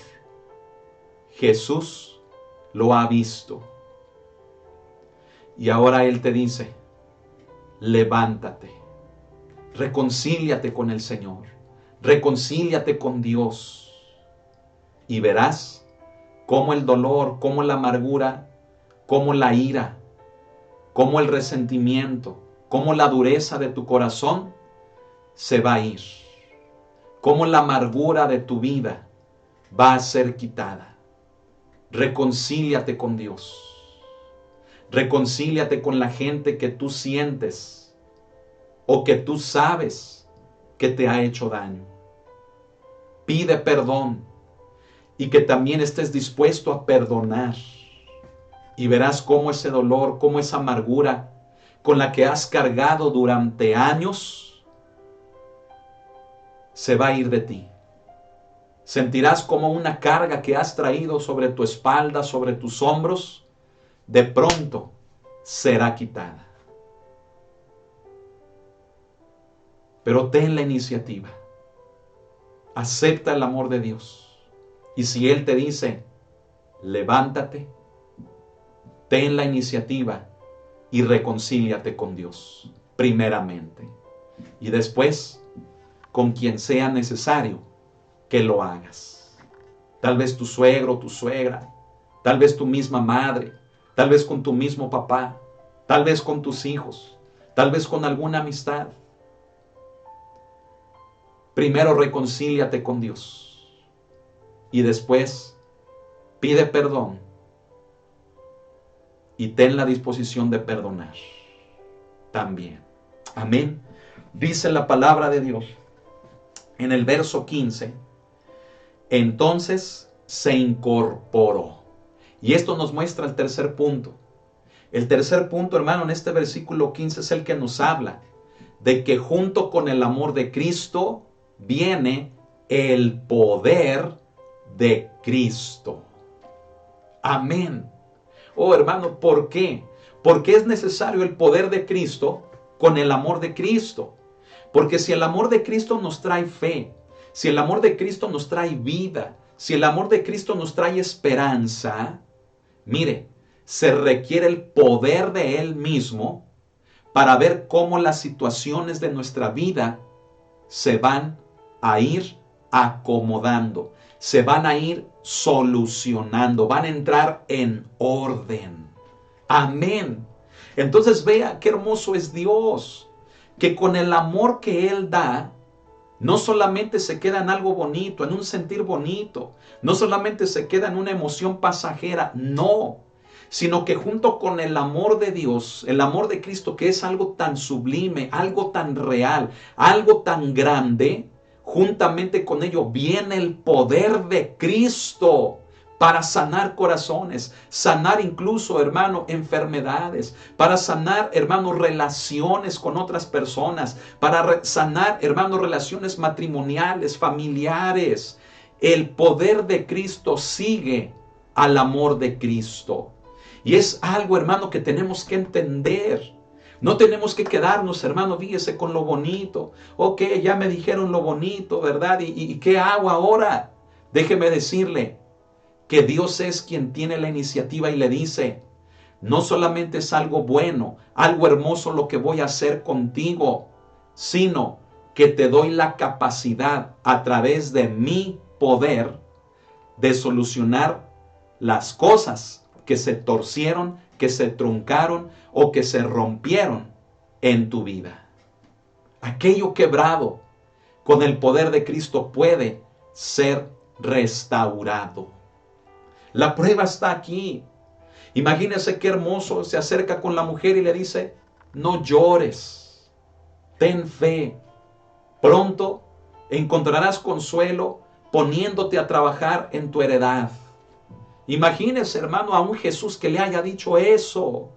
Jesús lo ha visto. Y ahora Él te dice: levántate, reconcíliate con el Señor, reconcíliate con Dios, y verás cómo el dolor, cómo la amargura, cómo la ira, cómo el resentimiento, cómo la dureza de tu corazón se va a ir, cómo la amargura de tu vida va a ser quitada. Reconcíliate con Dios. Reconcíliate con la gente que tú sientes o que tú sabes que te ha hecho daño. Pide perdón y que también estés dispuesto a perdonar. Y verás cómo ese dolor, cómo esa amargura con la que has cargado durante años se va a ir de ti. Sentirás como una carga que has traído sobre tu espalda, sobre tus hombros, de pronto será quitada. Pero ten la iniciativa. Acepta el amor de Dios. Y si Él te dice, levántate, ten la iniciativa y reconcíliate con Dios, primeramente. Y después, con quien sea necesario que lo hagas. Tal vez tu suegro, tu suegra, tal vez tu misma madre, tal vez con tu mismo papá, tal vez con tus hijos, tal vez con alguna amistad. Primero reconcíliate con Dios y después pide perdón y ten la disposición de perdonar también. Amén. Dice la palabra de Dios en el verso 15, entonces se incorporó. Y esto nos muestra el tercer punto. El tercer punto, hermano, en este versículo 15 es el que nos habla de que junto con el amor de Cristo viene el poder de Cristo. Amén. Oh, hermano, ¿por qué? Porque es necesario el poder de Cristo con el amor de Cristo. Porque si el amor de Cristo nos trae fe, si el amor de Cristo nos trae vida, si el amor de Cristo nos trae esperanza, mire, se requiere el poder de Él mismo para ver cómo las situaciones de nuestra vida se van a ir acomodando, se van a ir solucionando, van a entrar en orden. Amén. Entonces vea qué hermoso es Dios, que con el amor que Él da, no solamente se queda en algo bonito, en un sentir bonito, no solamente se queda en una emoción pasajera, no, sino que junto con el amor de Dios, el amor de Cristo, que es algo tan sublime, algo tan real, algo tan grande, juntamente con ello viene el poder de Cristo para sanar corazones, sanar incluso, hermano, enfermedades, para sanar, hermano, relaciones con otras personas, para sanar, hermano, relaciones matrimoniales, familiares. El poder de Cristo sigue al amor de Cristo. Y es algo, hermano, que tenemos que entender. No tenemos que quedarnos, hermano, fíjese, con lo bonito. Ok, ya me dijeron lo bonito, ¿verdad? ¿Y qué hago ahora? Déjeme decirle que Dios es quien tiene la iniciativa y le dice, no solamente es algo bueno, algo hermoso lo que voy a hacer contigo, sino que te doy la capacidad a través de mi poder de solucionar las cosas que se torcieron, que se truncaron o que se rompieron en tu vida. Aquello quebrado con el poder de Cristo puede ser restaurado. La prueba está aquí. Imagínese qué hermoso, se acerca con la mujer y le dice, no llores, ten fe, pronto encontrarás consuelo poniéndote a trabajar en tu heredad. Imagínese, hermano, a un Jesús que le haya dicho eso.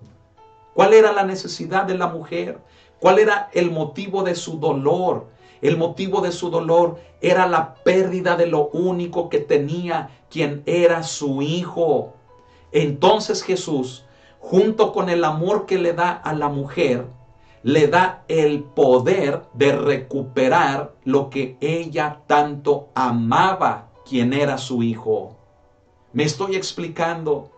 ¿Cuál era la necesidad de la mujer? ¿Cuál era el motivo de su dolor? El motivo de su dolor era la pérdida de lo único que tenía, quien era su hijo. Entonces Jesús, junto con el amor que le da a la mujer, le da el poder de recuperar lo que ella tanto amaba, quien era su hijo. Me estoy explicando.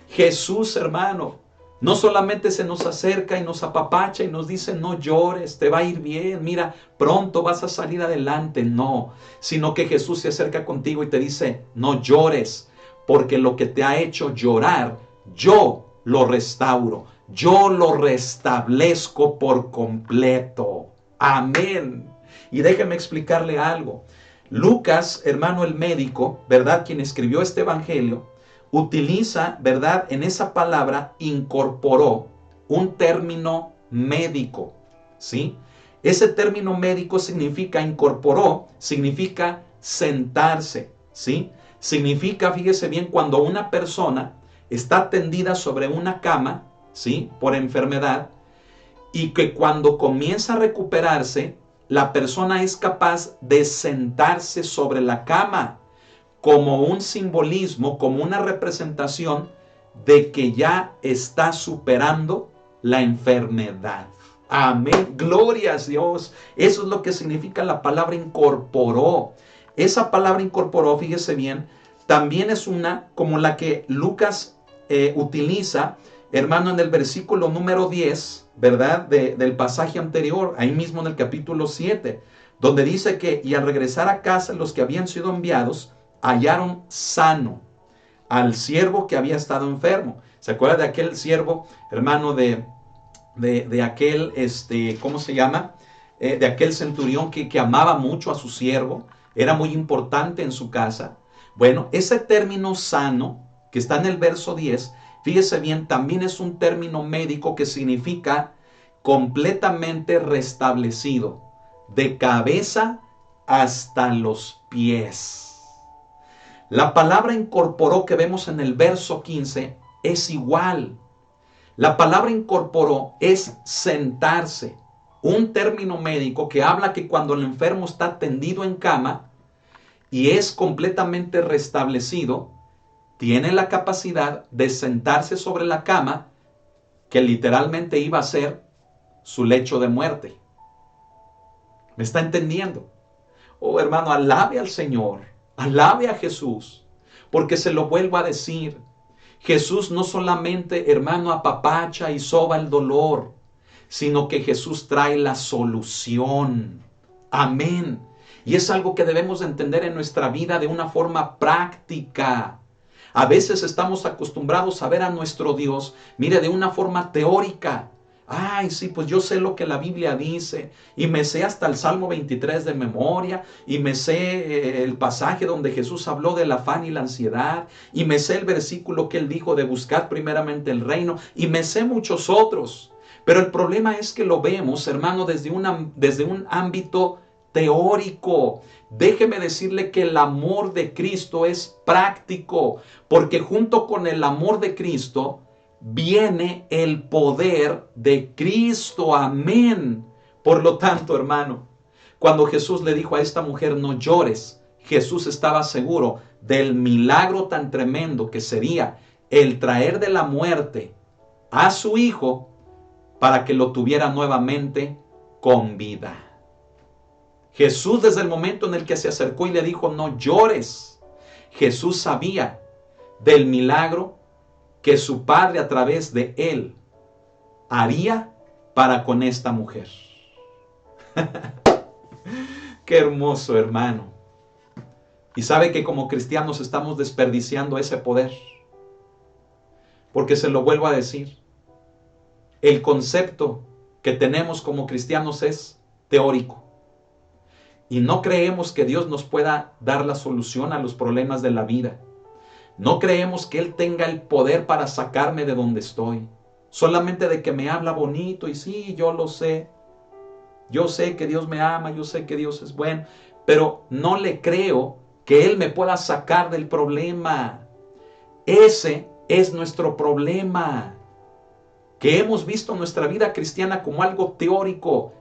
Jesús, hermano, no solamente se nos acerca y nos apapacha y nos dice, no llores, te va a ir bien, mira, pronto vas a salir adelante. No, sino que Jesús se acerca contigo y te dice, no llores, porque lo que te ha hecho llorar, yo lo restauro, yo lo restablezco por completo. Amén. Y déjeme explicarle algo. Lucas, hermano el médico, ¿verdad? Quien escribió este evangelio, utiliza, ¿verdad? En esa palabra incorporó un término médico, ¿sí? Ese término médico significa, incorporó, significa sentarse, ¿sí? Significa, fíjese bien, cuando una persona está tendida sobre una cama, ¿sí? Por enfermedad, y que cuando comienza a recuperarse, la persona es capaz de sentarse sobre la cama como un simbolismo, como una representación de que ya está superando la enfermedad. Amén. Gloria a Dios. Eso es lo que significa la palabra incorporó. Esa palabra incorporó, fíjese bien, también es una como la que Lucas utiliza, hermano, en el versículo número 10, ¿verdad? Del pasaje anterior, ahí mismo en el capítulo 7, donde dice que, y al regresar a casa, los que habían sido enviados hallaron sano al siervo que había estado enfermo. ¿Se acuerda de aquel siervo, hermano, de aquel, ¿cómo se llama? De aquel centurión que amaba mucho a su siervo, era muy importante en su casa. Bueno, ese término sano, que está en el verso 10, fíjese bien, también es un término médico que significa completamente restablecido, de cabeza hasta los pies. La palabra incorporó que vemos en el verso 15 es igual. La palabra incorporó es sentarse, un término médico que habla que cuando el enfermo está tendido en cama y es completamente restablecido, tiene la capacidad de sentarse sobre la cama que literalmente iba a ser su lecho de muerte. ¿Me está entendiendo? Oh, hermano, alabe al Señor, alabe a Jesús, porque se lo vuelvo a decir. Jesús no solamente, hermano, apapacha y soba el dolor, sino que Jesús trae la solución. Amén. Y es algo que debemos entender en nuestra vida de una forma práctica. A veces estamos acostumbrados a ver a nuestro Dios, mire, de una forma teórica. Ay, sí, pues yo sé lo que la Biblia dice y me sé hasta el Salmo 23 de memoria y me sé el pasaje donde Jesús habló del afán y la ansiedad y me sé el versículo que él dijo de buscar primeramente el reino y me sé muchos otros. Pero el problema es que lo vemos, hermano, desde un ámbito teórico. Déjeme decirle que el amor de Cristo es práctico, porque junto con el amor de Cristo viene el poder de Cristo. Amén. Por lo tanto, hermano, cuando Jesús le dijo a esta mujer no llores, Jesús estaba seguro del milagro tan tremendo que sería el traer de la muerte a su hijo para que lo tuviera nuevamente con vida. Jesús, desde el momento en el que se acercó y le dijo no llores, Jesús sabía del milagro que su Padre a través de él haría para con esta mujer. Qué hermoso, hermano. Y sabe que como cristianos estamos desperdiciando ese poder. Porque se lo vuelvo a decir, el concepto que tenemos como cristianos es teórico. Y no creemos que Dios nos pueda dar la solución a los problemas de la vida. No creemos que Él tenga el poder para sacarme de donde estoy. Solamente de que me habla bonito y sí, yo lo sé. Yo sé que Dios me ama, yo sé que Dios es bueno, pero no le creo que Él me pueda sacar del problema. Ese es nuestro problema, que hemos visto nuestra vida cristiana como algo teórico.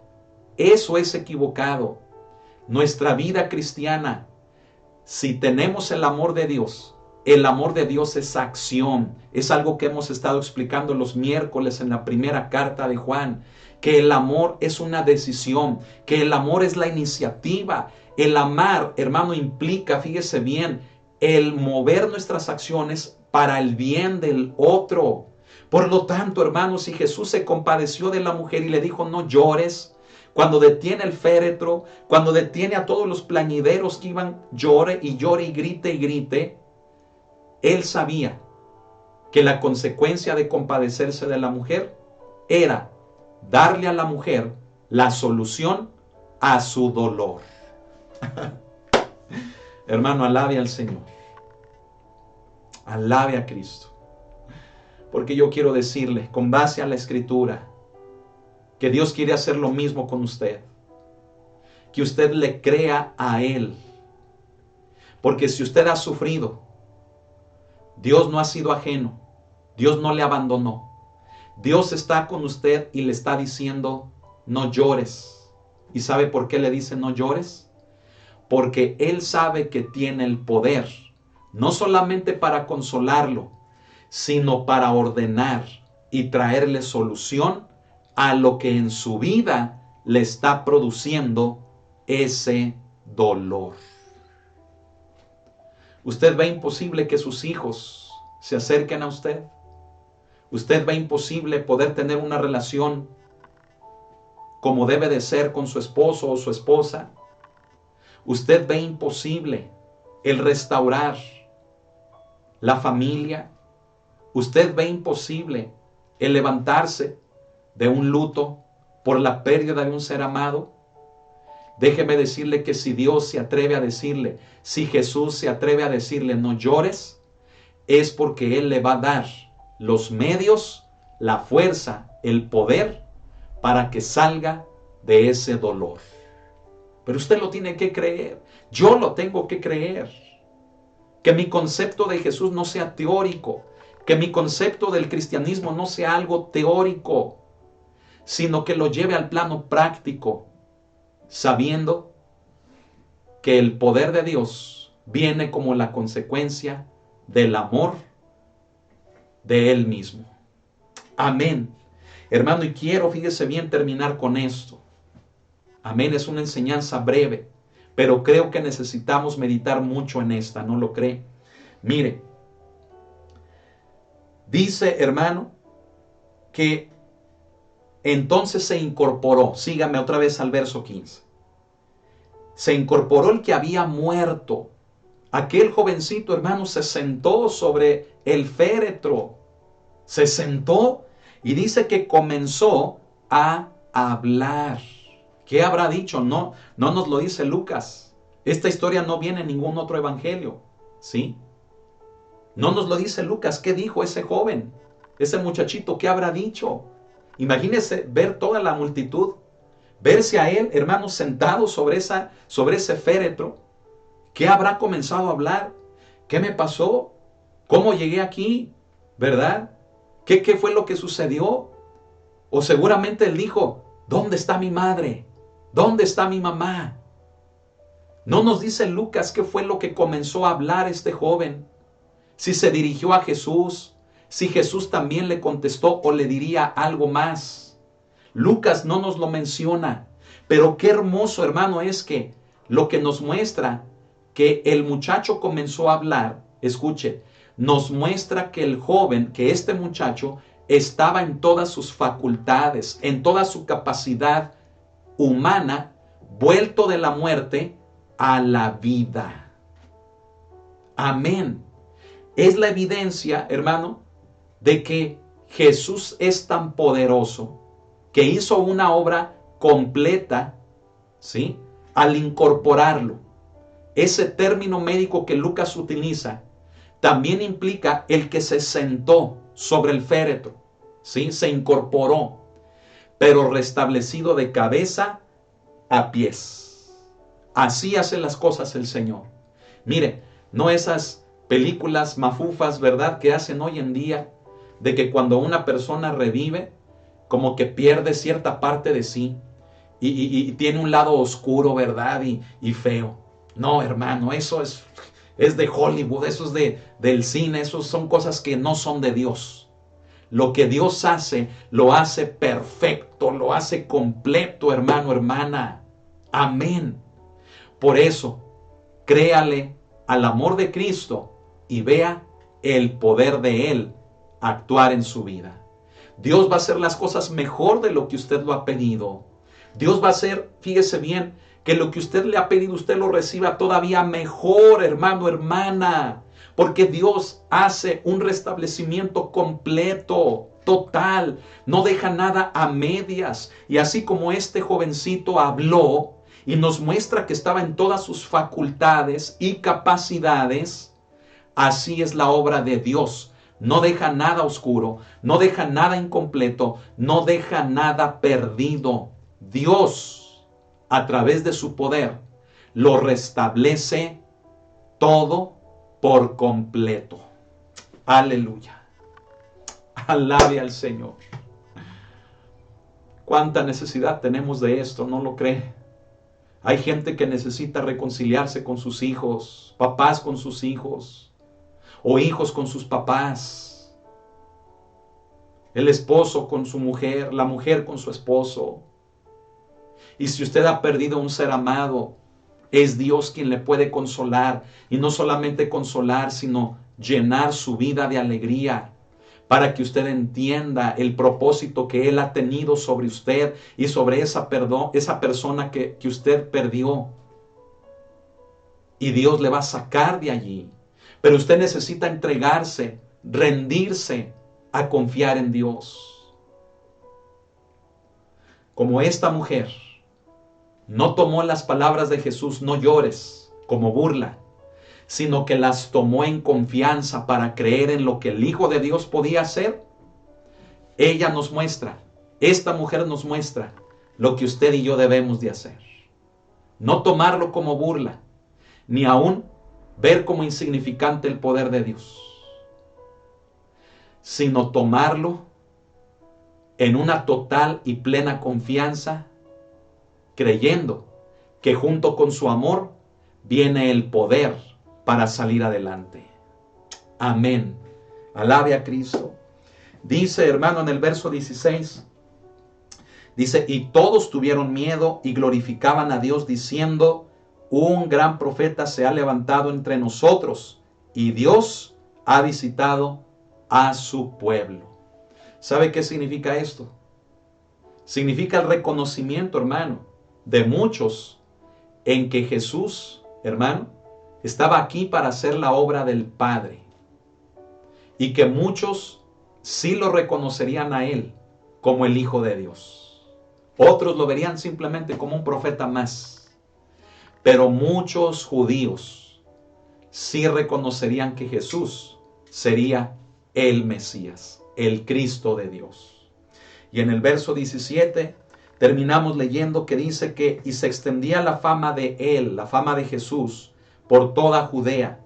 Eso es equivocado. Nuestra vida cristiana, si tenemos el amor de Dios es acción. Es algo que hemos estado explicando los miércoles en la primera carta de Juan, que el amor es una decisión, que el amor es la iniciativa. El amar, hermano, implica, fíjese bien, el mover nuestras acciones para el bien del otro. Por lo tanto, hermanos, si Jesús se compadeció de la mujer y le dijo no llores, cuando detiene el féretro, cuando detiene a todos los plañideros que iban llore y llore y grite, Él sabía que la consecuencia de compadecerse de la mujer era darle a la mujer la solución a su dolor. Hermano, alabe al Señor. Alabe a Cristo. Porque yo quiero decirle, con base a la Escritura, que Dios quiere hacer lo mismo con usted. Que usted le crea a Él. Porque si usted ha sufrido, Dios no ha sido ajeno. Dios no le abandonó. Dios está con usted y le está diciendo, no llores. ¿Y sabe por qué le dice no llores? Porque Él sabe que tiene el poder, no solamente para consolarlo, sino para ordenar y traerle solución a lo que en su vida le está produciendo ese dolor. Usted ve imposible que sus hijos se acerquen a usted. Usted ve imposible poder tener una relación como debe de ser con su esposo o su esposa. Usted ve imposible el restaurar la familia. Usted ve imposible el levantarse de un luto por la pérdida de un ser amado. Déjeme decirle que si Dios se atreve a decirle, si Jesús se atreve a decirle no llores, es porque Él le va a dar los medios, la fuerza, el poder para que salga de ese dolor. Pero usted lo tiene que creer. Yo lo tengo que creer. Que mi concepto de Jesús no sea teórico. Que mi concepto del cristianismo no sea algo teórico, sino que lo lleve al plano práctico, sabiendo que el poder de Dios viene como la consecuencia del amor de Él mismo. Amén. Hermano, y quiero, fíjese bien, terminar con esto. Amén, es una enseñanza breve, pero creo que necesitamos meditar mucho en esta, ¿no lo cree? Mire, dice, hermano, que entonces se incorporó, sígame otra vez al verso 15. Se incorporó el que había muerto. Aquel jovencito, hermano, se sentó sobre el féretro. Se sentó y dice que comenzó a hablar. ¿Qué habrá dicho? No nos lo dice Lucas. Esta historia no viene en ningún otro evangelio, ¿sí? No nos lo dice Lucas. ¿Qué dijo ese joven? Ese muchachito, ¿qué habrá dicho? Imagínese ver toda la multitud, verse a él, hermano, sentado sobre ese féretro. ¿Qué habrá comenzado a hablar? ¿Qué me pasó? ¿Cómo llegué aquí? ¿Verdad? ¿Qué fue lo que sucedió? O seguramente él dijo, ¿dónde está mi madre? ¿Dónde está mi mamá? No nos dice Lucas qué fue lo que comenzó a hablar este joven. Si se dirigió a Jesús, si Jesús también le contestó o le diría algo más. Lucas no nos lo menciona, pero qué hermoso, hermano, es que lo que nos muestra que el muchacho comenzó a hablar, escuche, nos muestra que el joven, que este muchacho estaba en todas sus facultades, en toda su capacidad humana, vuelto de la muerte a la vida. Amén. Es la evidencia, hermano, de que Jesús es tan poderoso que hizo una obra completa, ¿sí? Al incorporarlo. Ese término médico que Lucas utiliza también implica el que se sentó sobre el féretro, ¿sí? Se incorporó, pero restablecido de cabeza a pies. Así hace las cosas el Señor. Mire, no esas películas mafufas, ¿verdad?, que hacen hoy en día, de que cuando una persona revive, como que pierde cierta parte de sí y tiene un lado oscuro, ¿verdad?, y feo. No, hermano, eso es de Hollywood, eso es del cine, eso son cosas que no son de Dios. Lo que Dios hace, lo hace perfecto, lo hace completo, hermano, hermana. Amén. Por eso, créale al amor de Cristo y vea el poder de Él actuar en su vida. Dios va a hacer las cosas mejor de lo que usted lo ha pedido. Dios va a hacer, fíjese bien, que lo que usted le ha pedido, usted lo reciba todavía mejor, hermano, hermana. Porque Dios hace un restablecimiento completo, total. No deja nada a medias. Y así como este jovencito habló y nos muestra que estaba en todas sus facultades y capacidades, así es la obra de Dios. No deja nada oscuro, no deja nada incompleto, no deja nada perdido. Dios, a través de su poder, lo restablece todo por completo. Aleluya. Alabe al Señor. ¿Cuánta necesidad tenemos de esto? ¿No lo cree? Hay gente que necesita reconciliarse con sus hijos, papás con sus hijos, o hijos con sus papás. el esposo con su mujer, la mujer con su esposo. Y si usted ha perdido un ser amado, es Dios quien le puede consolar. Y no solamente consolar, sino llenar su vida de alegría, para que usted entienda el propósito que Él ha tenido sobre usted y sobre esa persona que usted perdió. Y Dios le va a sacar de allí. Pero usted necesita entregarse, rendirse a confiar en Dios. Como esta mujer no tomó las palabras de Jesús, no llores, como burla, sino que las tomó en confianza para creer en lo que el Hijo de Dios podía hacer. Ella nos muestra, esta mujer nos muestra lo que usted y yo debemos de hacer. No tomarlo como burla, ni aún ver como insignificante el poder de Dios, sino tomarlo en una total y plena confianza, creyendo que junto con su amor viene el poder para salir adelante. Amén. Alabe a Cristo. Dice, hermano, en el verso 16, dice, y todos tuvieron miedo y glorificaban a Dios diciendo, un gran profeta se ha levantado entre nosotros y Dios ha visitado a su pueblo. ¿Sabe qué significa esto? Significa el reconocimiento, hermano, de muchos en que Jesús, hermano, estaba aquí para hacer la obra del Padre. Y que muchos sí lo reconocerían a Él como el Hijo de Dios. Otros lo verían simplemente como un profeta más. Pero muchos judíos sí reconocerían que Jesús sería el Mesías, el Cristo de Dios. Y en el verso 17 terminamos leyendo que dice que y se extendía la fama de Él, la fama de Jesús, por toda Judea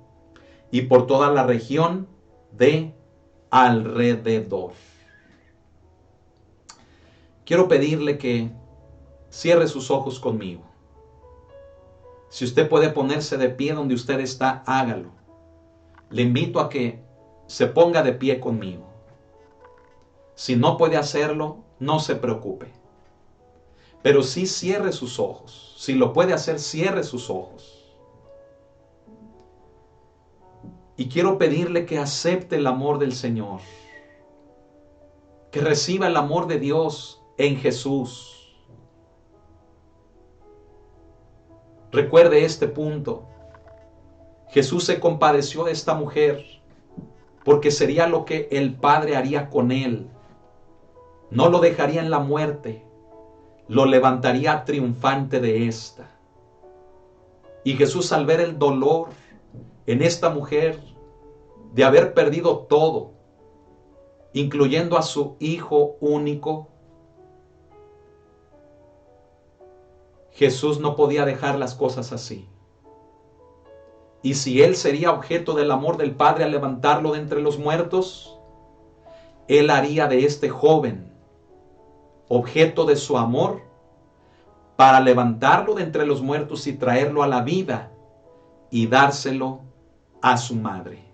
y por toda la región de alrededor. Quiero pedirle que cierre sus ojos conmigo. Si usted puede ponerse de pie donde usted está, hágalo. Le invito a que se ponga de pie conmigo. Si no puede hacerlo, no se preocupe. Pero sí cierre sus ojos. Si lo puede hacer, cierre sus ojos. Y quiero pedirle que acepte el amor del Señor. Que reciba el amor de Dios en Jesús. Recuerde este punto. Jesús se compadeció de esta mujer porque sería lo que el Padre haría con él. No lo dejaría en la muerte, lo levantaría triunfante de esta. Y Jesús, al ver el dolor en esta mujer de haber perdido todo, incluyendo a su hijo único, Jesús no podía dejar las cosas así. Y si Él sería objeto del amor del Padre al levantarlo de entre los muertos, Él haría de este joven objeto de su amor para levantarlo de entre los muertos y traerlo a la vida y dárselo a su madre.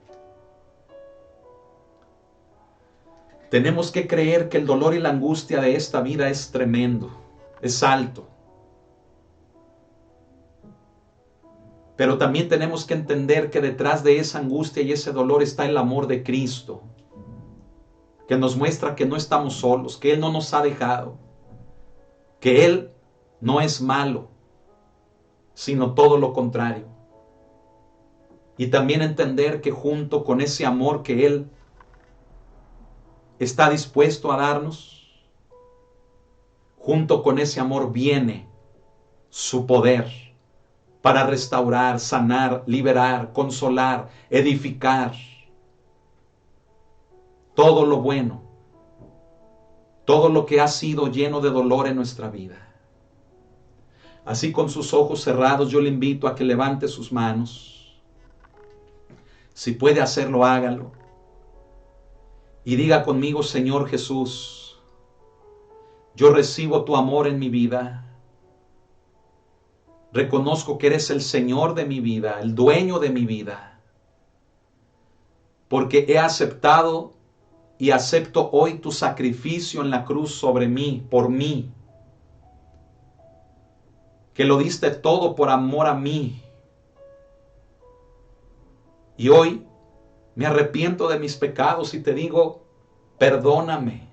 Tenemos que creer que el dolor y la angustia de esta vida es tremendo, es alto. Pero también tenemos que entender que detrás de esa angustia y ese dolor está el amor de Cristo, que nos muestra que no estamos solos, que Él no nos ha dejado, que Él no es malo, sino todo lo contrario. Y también entender que junto con ese amor que Él está dispuesto a darnos, junto con ese amor viene su poder para restaurar, sanar, liberar, consolar, edificar. Todo lo bueno, todo lo que ha sido lleno de dolor en nuestra vida. Así, con sus ojos cerrados, yo le invito a que levante sus manos. Si puede hacerlo, hágalo. Y diga conmigo: Señor Jesús, yo recibo tu amor en mi vida. Reconozco que eres el Señor de mi vida, el dueño de mi vida, porque he aceptado y acepto hoy tu sacrificio en la cruz sobre mí, por mí, que lo diste todo por amor a mí. Y hoy me arrepiento de mis pecados y te digo, perdóname.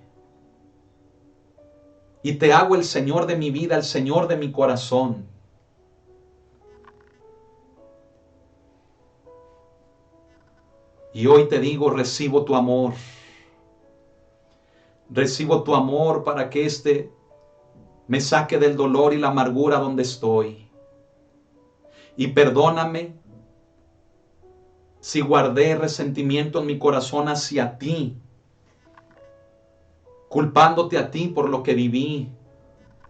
Y te hago el Señor de mi vida, el Señor de mi corazón. Y hoy te digo, recibo tu amor. Recibo tu amor para que me saque del dolor y la amargura donde estoy. Y perdóname si guardé resentimiento en mi corazón hacia ti, culpándote a ti por lo que viví,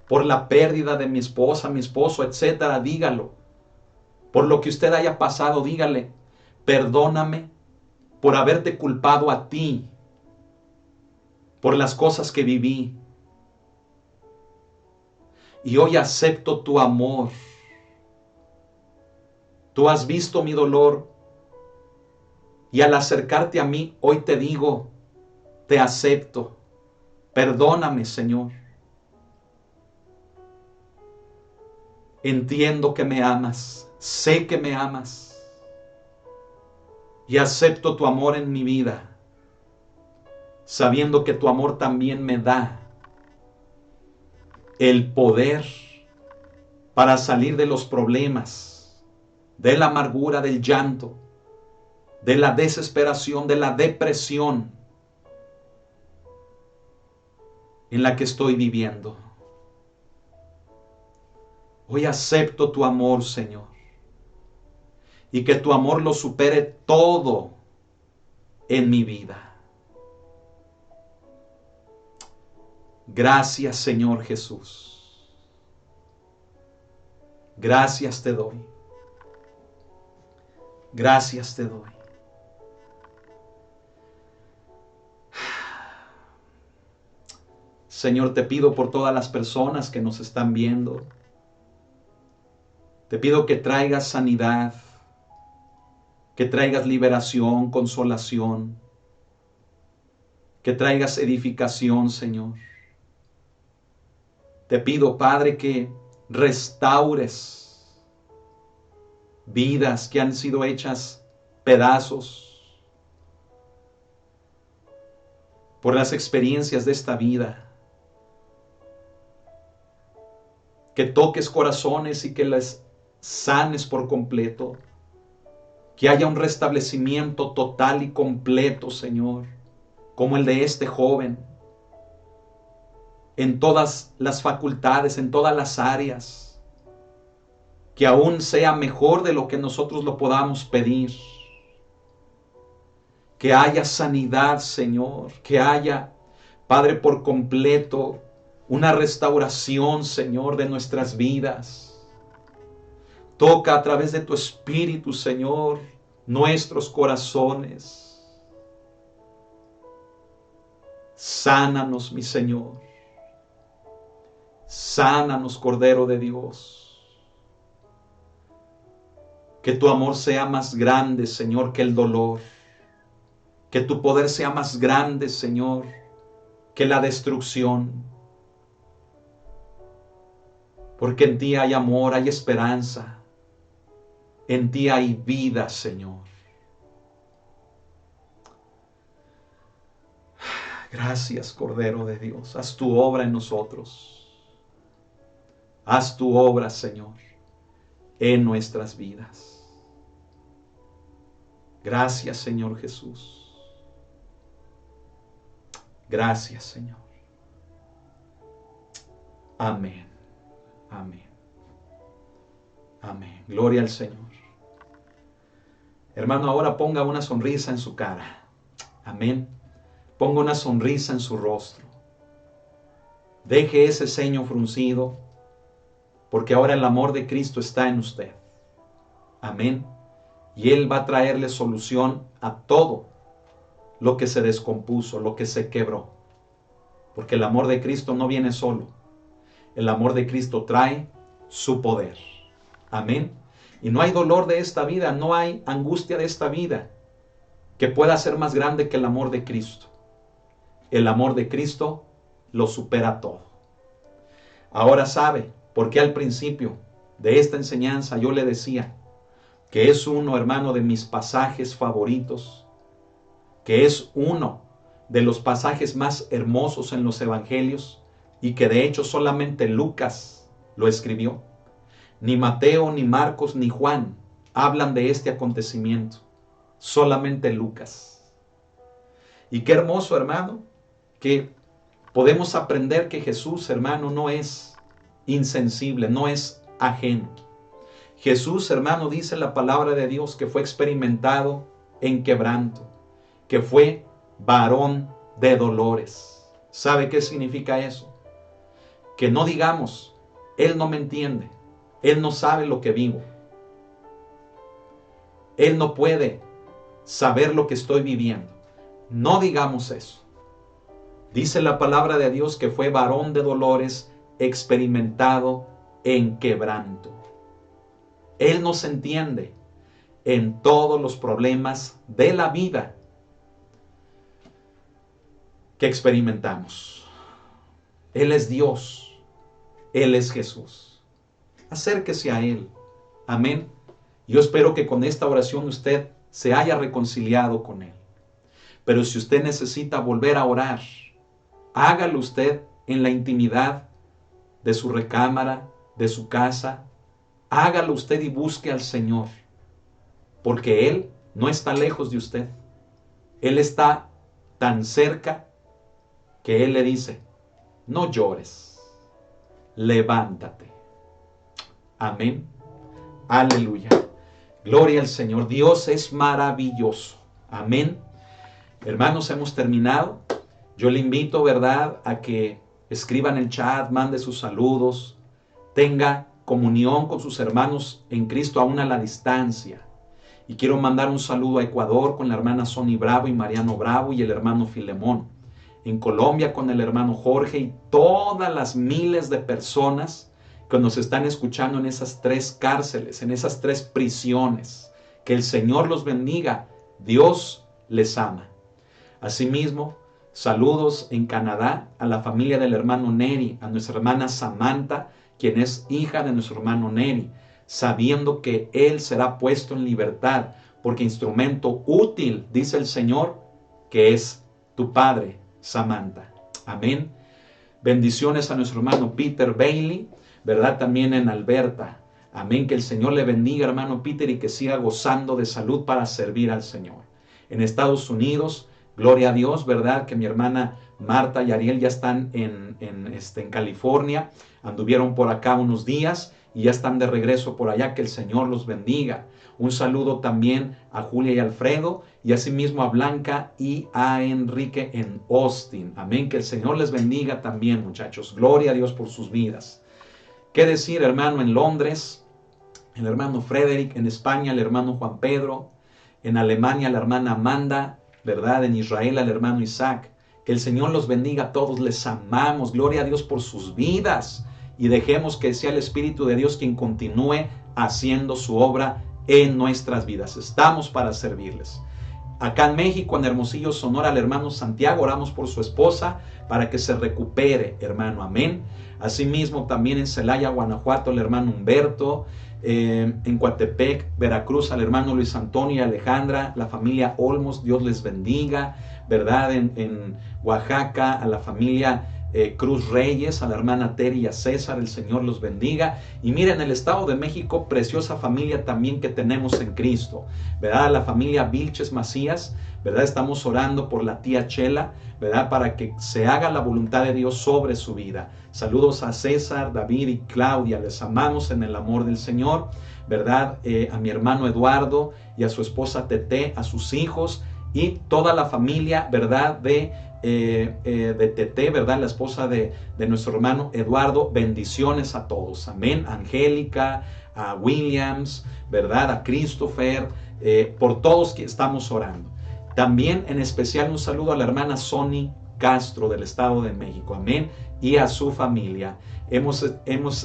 por la pérdida de mi esposa, mi esposo, etcétera. Dígalo. Por lo que usted haya pasado, dígale, perdóname por haberte culpado a ti, por las cosas que viví. Y hoy acepto tu amor. Tú has visto mi dolor. Y al acercarte a mí, hoy te digo, te acepto. Perdóname, Señor. Entiendo que me amas. Sé que me amas. Y acepto tu amor en mi vida, sabiendo que tu amor también me da el poder para salir de los problemas, de la amargura, del llanto, de la desesperación, de la depresión en la que estoy viviendo. Hoy acepto tu amor, Señor, y que tu amor lo supere todo en mi vida. Gracias, Señor Jesús. Gracias te doy. Gracias te doy. Señor, te pido por todas las personas que nos están viendo. Te pido que traigas sanidad, que traigas liberación, consolación, que traigas edificación, Señor. Te pido, Padre, que restaures vidas que han sido hechas pedazos por las experiencias de esta vida. Que toques corazones y que les sanes por completo. Que haya un restablecimiento total y completo, Señor, como el de este joven, en todas las facultades, en todas las áreas, que aún sea mejor de lo que nosotros lo podamos pedir. Que haya sanidad, Señor, que haya, Padre, por completo, una restauración, Señor, de nuestras vidas. Toca a través de tu Espíritu, Señor, nuestros corazones. Sánanos, mi Señor. Sánanos, Cordero de Dios. Que tu amor sea más grande, Señor, que el dolor. Que tu poder sea más grande, Señor, que la destrucción. Porque en ti hay amor, hay esperanza. En ti hay vida, Señor. Gracias, Cordero de Dios. Haz tu obra en nosotros. Haz tu obra, Señor, en nuestras vidas. Gracias, Señor Jesús. Gracias, Señor. Amén. Amén. Amén. Gloria al Señor. Hermano, ahora ponga una sonrisa en su cara. Amén. Ponga una sonrisa en su rostro. Deje ese ceño fruncido, porque ahora el amor de Cristo está en usted. Amén. Y Él va a traerle solución a todo lo que se descompuso, lo que se quebró. Porque el amor de Cristo no viene solo. El amor de Cristo trae su poder. Amén. Y no hay dolor de esta vida, no hay angustia de esta vida que pueda ser más grande que el amor de Cristo. el amor de Cristo lo supera todo. Ahora sabe por qué al principio de esta enseñanza yo le decía que es uno, hermano, de mis pasajes favoritos, que es uno de los pasajes más hermosos en los evangelios y que de hecho solamente Lucas lo escribió. Ni Mateo, ni Marcos, ni Juan hablan de este acontecimiento, solamente Lucas. Y qué hermoso, hermano, que podemos aprender que Jesús, hermano, no es insensible, no es ajeno. Jesús, hermano, dice la palabra de Dios que fue experimentado en quebranto, que fue varón de dolores. ¿Sabe qué significa eso? Que no digamos, Él no me entiende, Él no sabe lo que vivo, Él no puede saber lo que estoy viviendo. No digamos eso. Dice la palabra de Dios que fue varón de dolores, experimentado en quebranto. Él nos entiende en todos los problemas de la vida que experimentamos. Él es Dios. Él es Jesús. Acérquese a Él. Amén. Yo espero que con esta oración usted se haya reconciliado con Él. Pero si usted necesita volver a orar, hágalo usted en la intimidad de su recámara, de su casa. Hágalo usted y busque al Señor, porque Él no está lejos de usted. Él está tan cerca que Él le dice, no llores, levántate. Amén. Aleluya. Gloria al Señor. Dios es maravilloso. Amén. Hermanos, hemos terminado. Yo le invito, ¿verdad?, a que escriba en el chat, mande sus saludos, tenga comunión con sus hermanos en Cristo aún a la distancia. Y quiero mandar un saludo a Ecuador con la hermana Sony Bravo y Mariano Bravo y el hermano Filemón. En Colombia con el hermano Jorge y todas las miles de personas que nos están escuchando en esas 3 cárceles, en esas 3 prisiones. Que el Señor los bendiga. Dios les ama. Asimismo, saludos en Canadá a la familia del hermano Neri, a nuestra hermana Samantha, quien es hija de nuestro hermano Neri, sabiendo que él será puesto en libertad, porque instrumento útil, dice el Señor, que es tu padre, Samantha. Amén. Bendiciones a nuestro hermano Peter Bailey, ¿verdad? También en Alberta. Amén. Que el Señor le bendiga, hermano Peter, y que siga gozando de salud para servir al Señor. En Estados Unidos, gloria a Dios, ¿verdad? Que mi hermana Marta y Ariel ya están en California. Anduvieron por acá unos días y ya están de regreso por allá. Que el Señor los bendiga. Un saludo también a Julia y Alfredo y asimismo a Blanca y a Enrique en Austin. Amén. Que el Señor les bendiga también, muchachos. Gloria a Dios por sus vidas. ¿Qué decir, hermano, en Londres? El hermano Frederick, en España el hermano Juan Pedro, en Alemania la hermana Amanda, ¿verdad? En Israel al hermano Isaac. Que el Señor los bendiga a todos, les amamos. Gloria a Dios por sus vidas. Y dejemos que sea el Espíritu de Dios quien continúe haciendo su obra en nuestras vidas. Estamos para servirles. Acá en México, en Hermosillo, Sonora, el hermano Santiago, oramos por su esposa para que se recupere, hermano. Amén. Asimismo, también en Celaya, Guanajuato, el hermano Humberto. En Coatepec, Veracruz, al hermano Luis Antonio y Alejandra, la familia Olmos, Dios les bendiga, ¿verdad? En Oaxaca, a la familia Cruz Reyes, a la hermana Teri y a César, el Señor los bendiga. Y miren, el Estado de México, preciosa familia también que tenemos en Cristo, ¿verdad? La familia Vilches Macías, ¿verdad? Estamos orando por la tía Chela, ¿verdad? Para que se haga la voluntad de Dios sobre su vida. Saludos a César, David y Claudia, les amamos en el amor del Señor, ¿verdad? A mi hermano Eduardo y a su esposa Tete, a sus hijos y toda la familia, ¿verdad? De Tete, ¿verdad? La esposa de nuestro hermano Eduardo. Bendiciones a todos. Amén. Angélica, a Williams, ¿verdad? A Christopher, por todos que estamos orando. También en especial un saludo a la hermana Sony Castro del Estado de México. Amén. Y a su familia. Hemos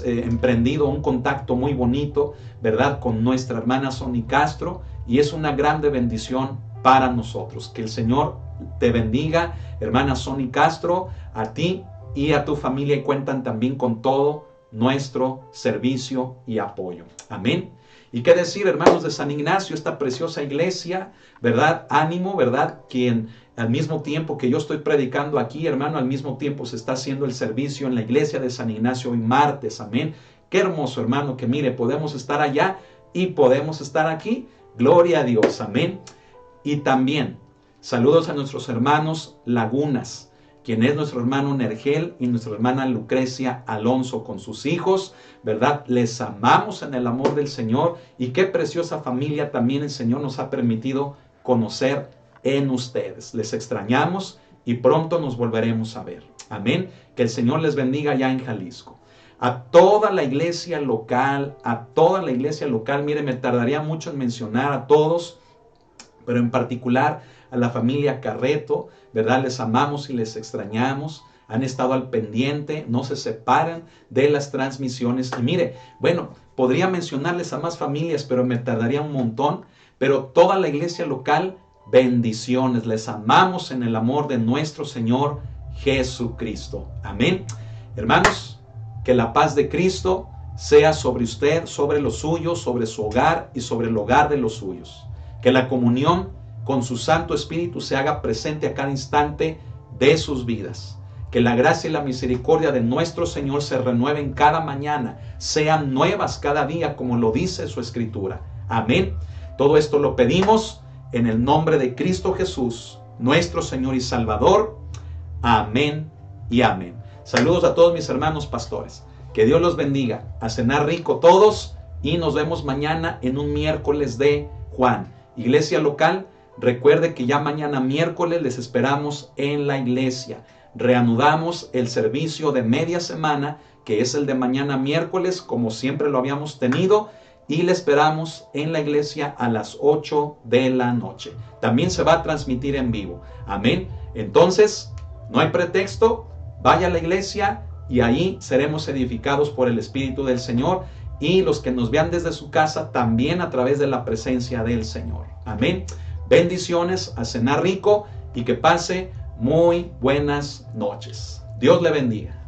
emprendido un contacto muy bonito, ¿verdad? Con nuestra hermana Sony Castro y es una grande bendición para nosotros. Que el Señor te bendiga, hermana Sony Castro, a ti y a tu familia, y cuentan también con todo nuestro servicio y apoyo. Amén. Y qué decir, hermanos de San Ignacio, esta preciosa iglesia, ¿verdad? Ánimo, ¿verdad? Quien al mismo tiempo que yo estoy predicando aquí, hermano, al mismo tiempo se está haciendo el servicio en la iglesia de San Ignacio hoy martes. Amén. Qué hermoso, hermano, que mire, podemos estar allá y podemos estar aquí. Gloria a Dios. Amén. Y también saludos a nuestros hermanos Lagunas, quien es nuestro hermano Nergel y nuestra hermana Lucrecia Alonso con sus hijos, ¿verdad? Les amamos en el amor del Señor, y qué preciosa familia también el Señor nos ha permitido conocer en ustedes. Les extrañamos y pronto nos volveremos a ver. Amén. Que el Señor les bendiga ya en Jalisco. A toda la iglesia local, mire, me tardaría mucho en mencionar a todos, pero en particular a la familia Carreto, ¿verdad? Les amamos y les extrañamos. Han estado al pendiente, no se separan de las transmisiones. Y mire, bueno, podría mencionarles a más familias, pero me tardaría un montón. Pero toda la iglesia local, bendiciones. Les amamos en el amor de nuestro Señor Jesucristo. Amén. Hermanos, que la paz de Cristo sea sobre usted, sobre los suyos, sobre su hogar y sobre el hogar de los suyos. Que la comunión con su Santo Espíritu se haga presente a cada instante de sus vidas. Que la gracia y la misericordia de nuestro Señor se renueven cada mañana, sean nuevas cada día, como lo dice su Escritura. Amén. Todo esto lo pedimos en el nombre de Cristo Jesús, nuestro Señor y Salvador. Amén y amén. Saludos a todos mis hermanos pastores. Que Dios los bendiga. A cenar rico todos, y nos vemos mañana en un miércoles de Juan. Iglesia local, recuerde que ya mañana miércoles les esperamos en la iglesia. Reanudamos el servicio de media semana, que es el de mañana miércoles, como siempre lo habíamos tenido, y le esperamos en la iglesia a las 8 de la noche. También se va a transmitir en vivo. Amén. Entonces, no hay pretexto, vaya a la iglesia y ahí seremos edificados por el Espíritu del Señor, y los que nos vean desde su casa también a través de la presencia del Señor. Amén. Bendiciones, a cenar rico y que pase muy buenas noches. Dios le bendiga.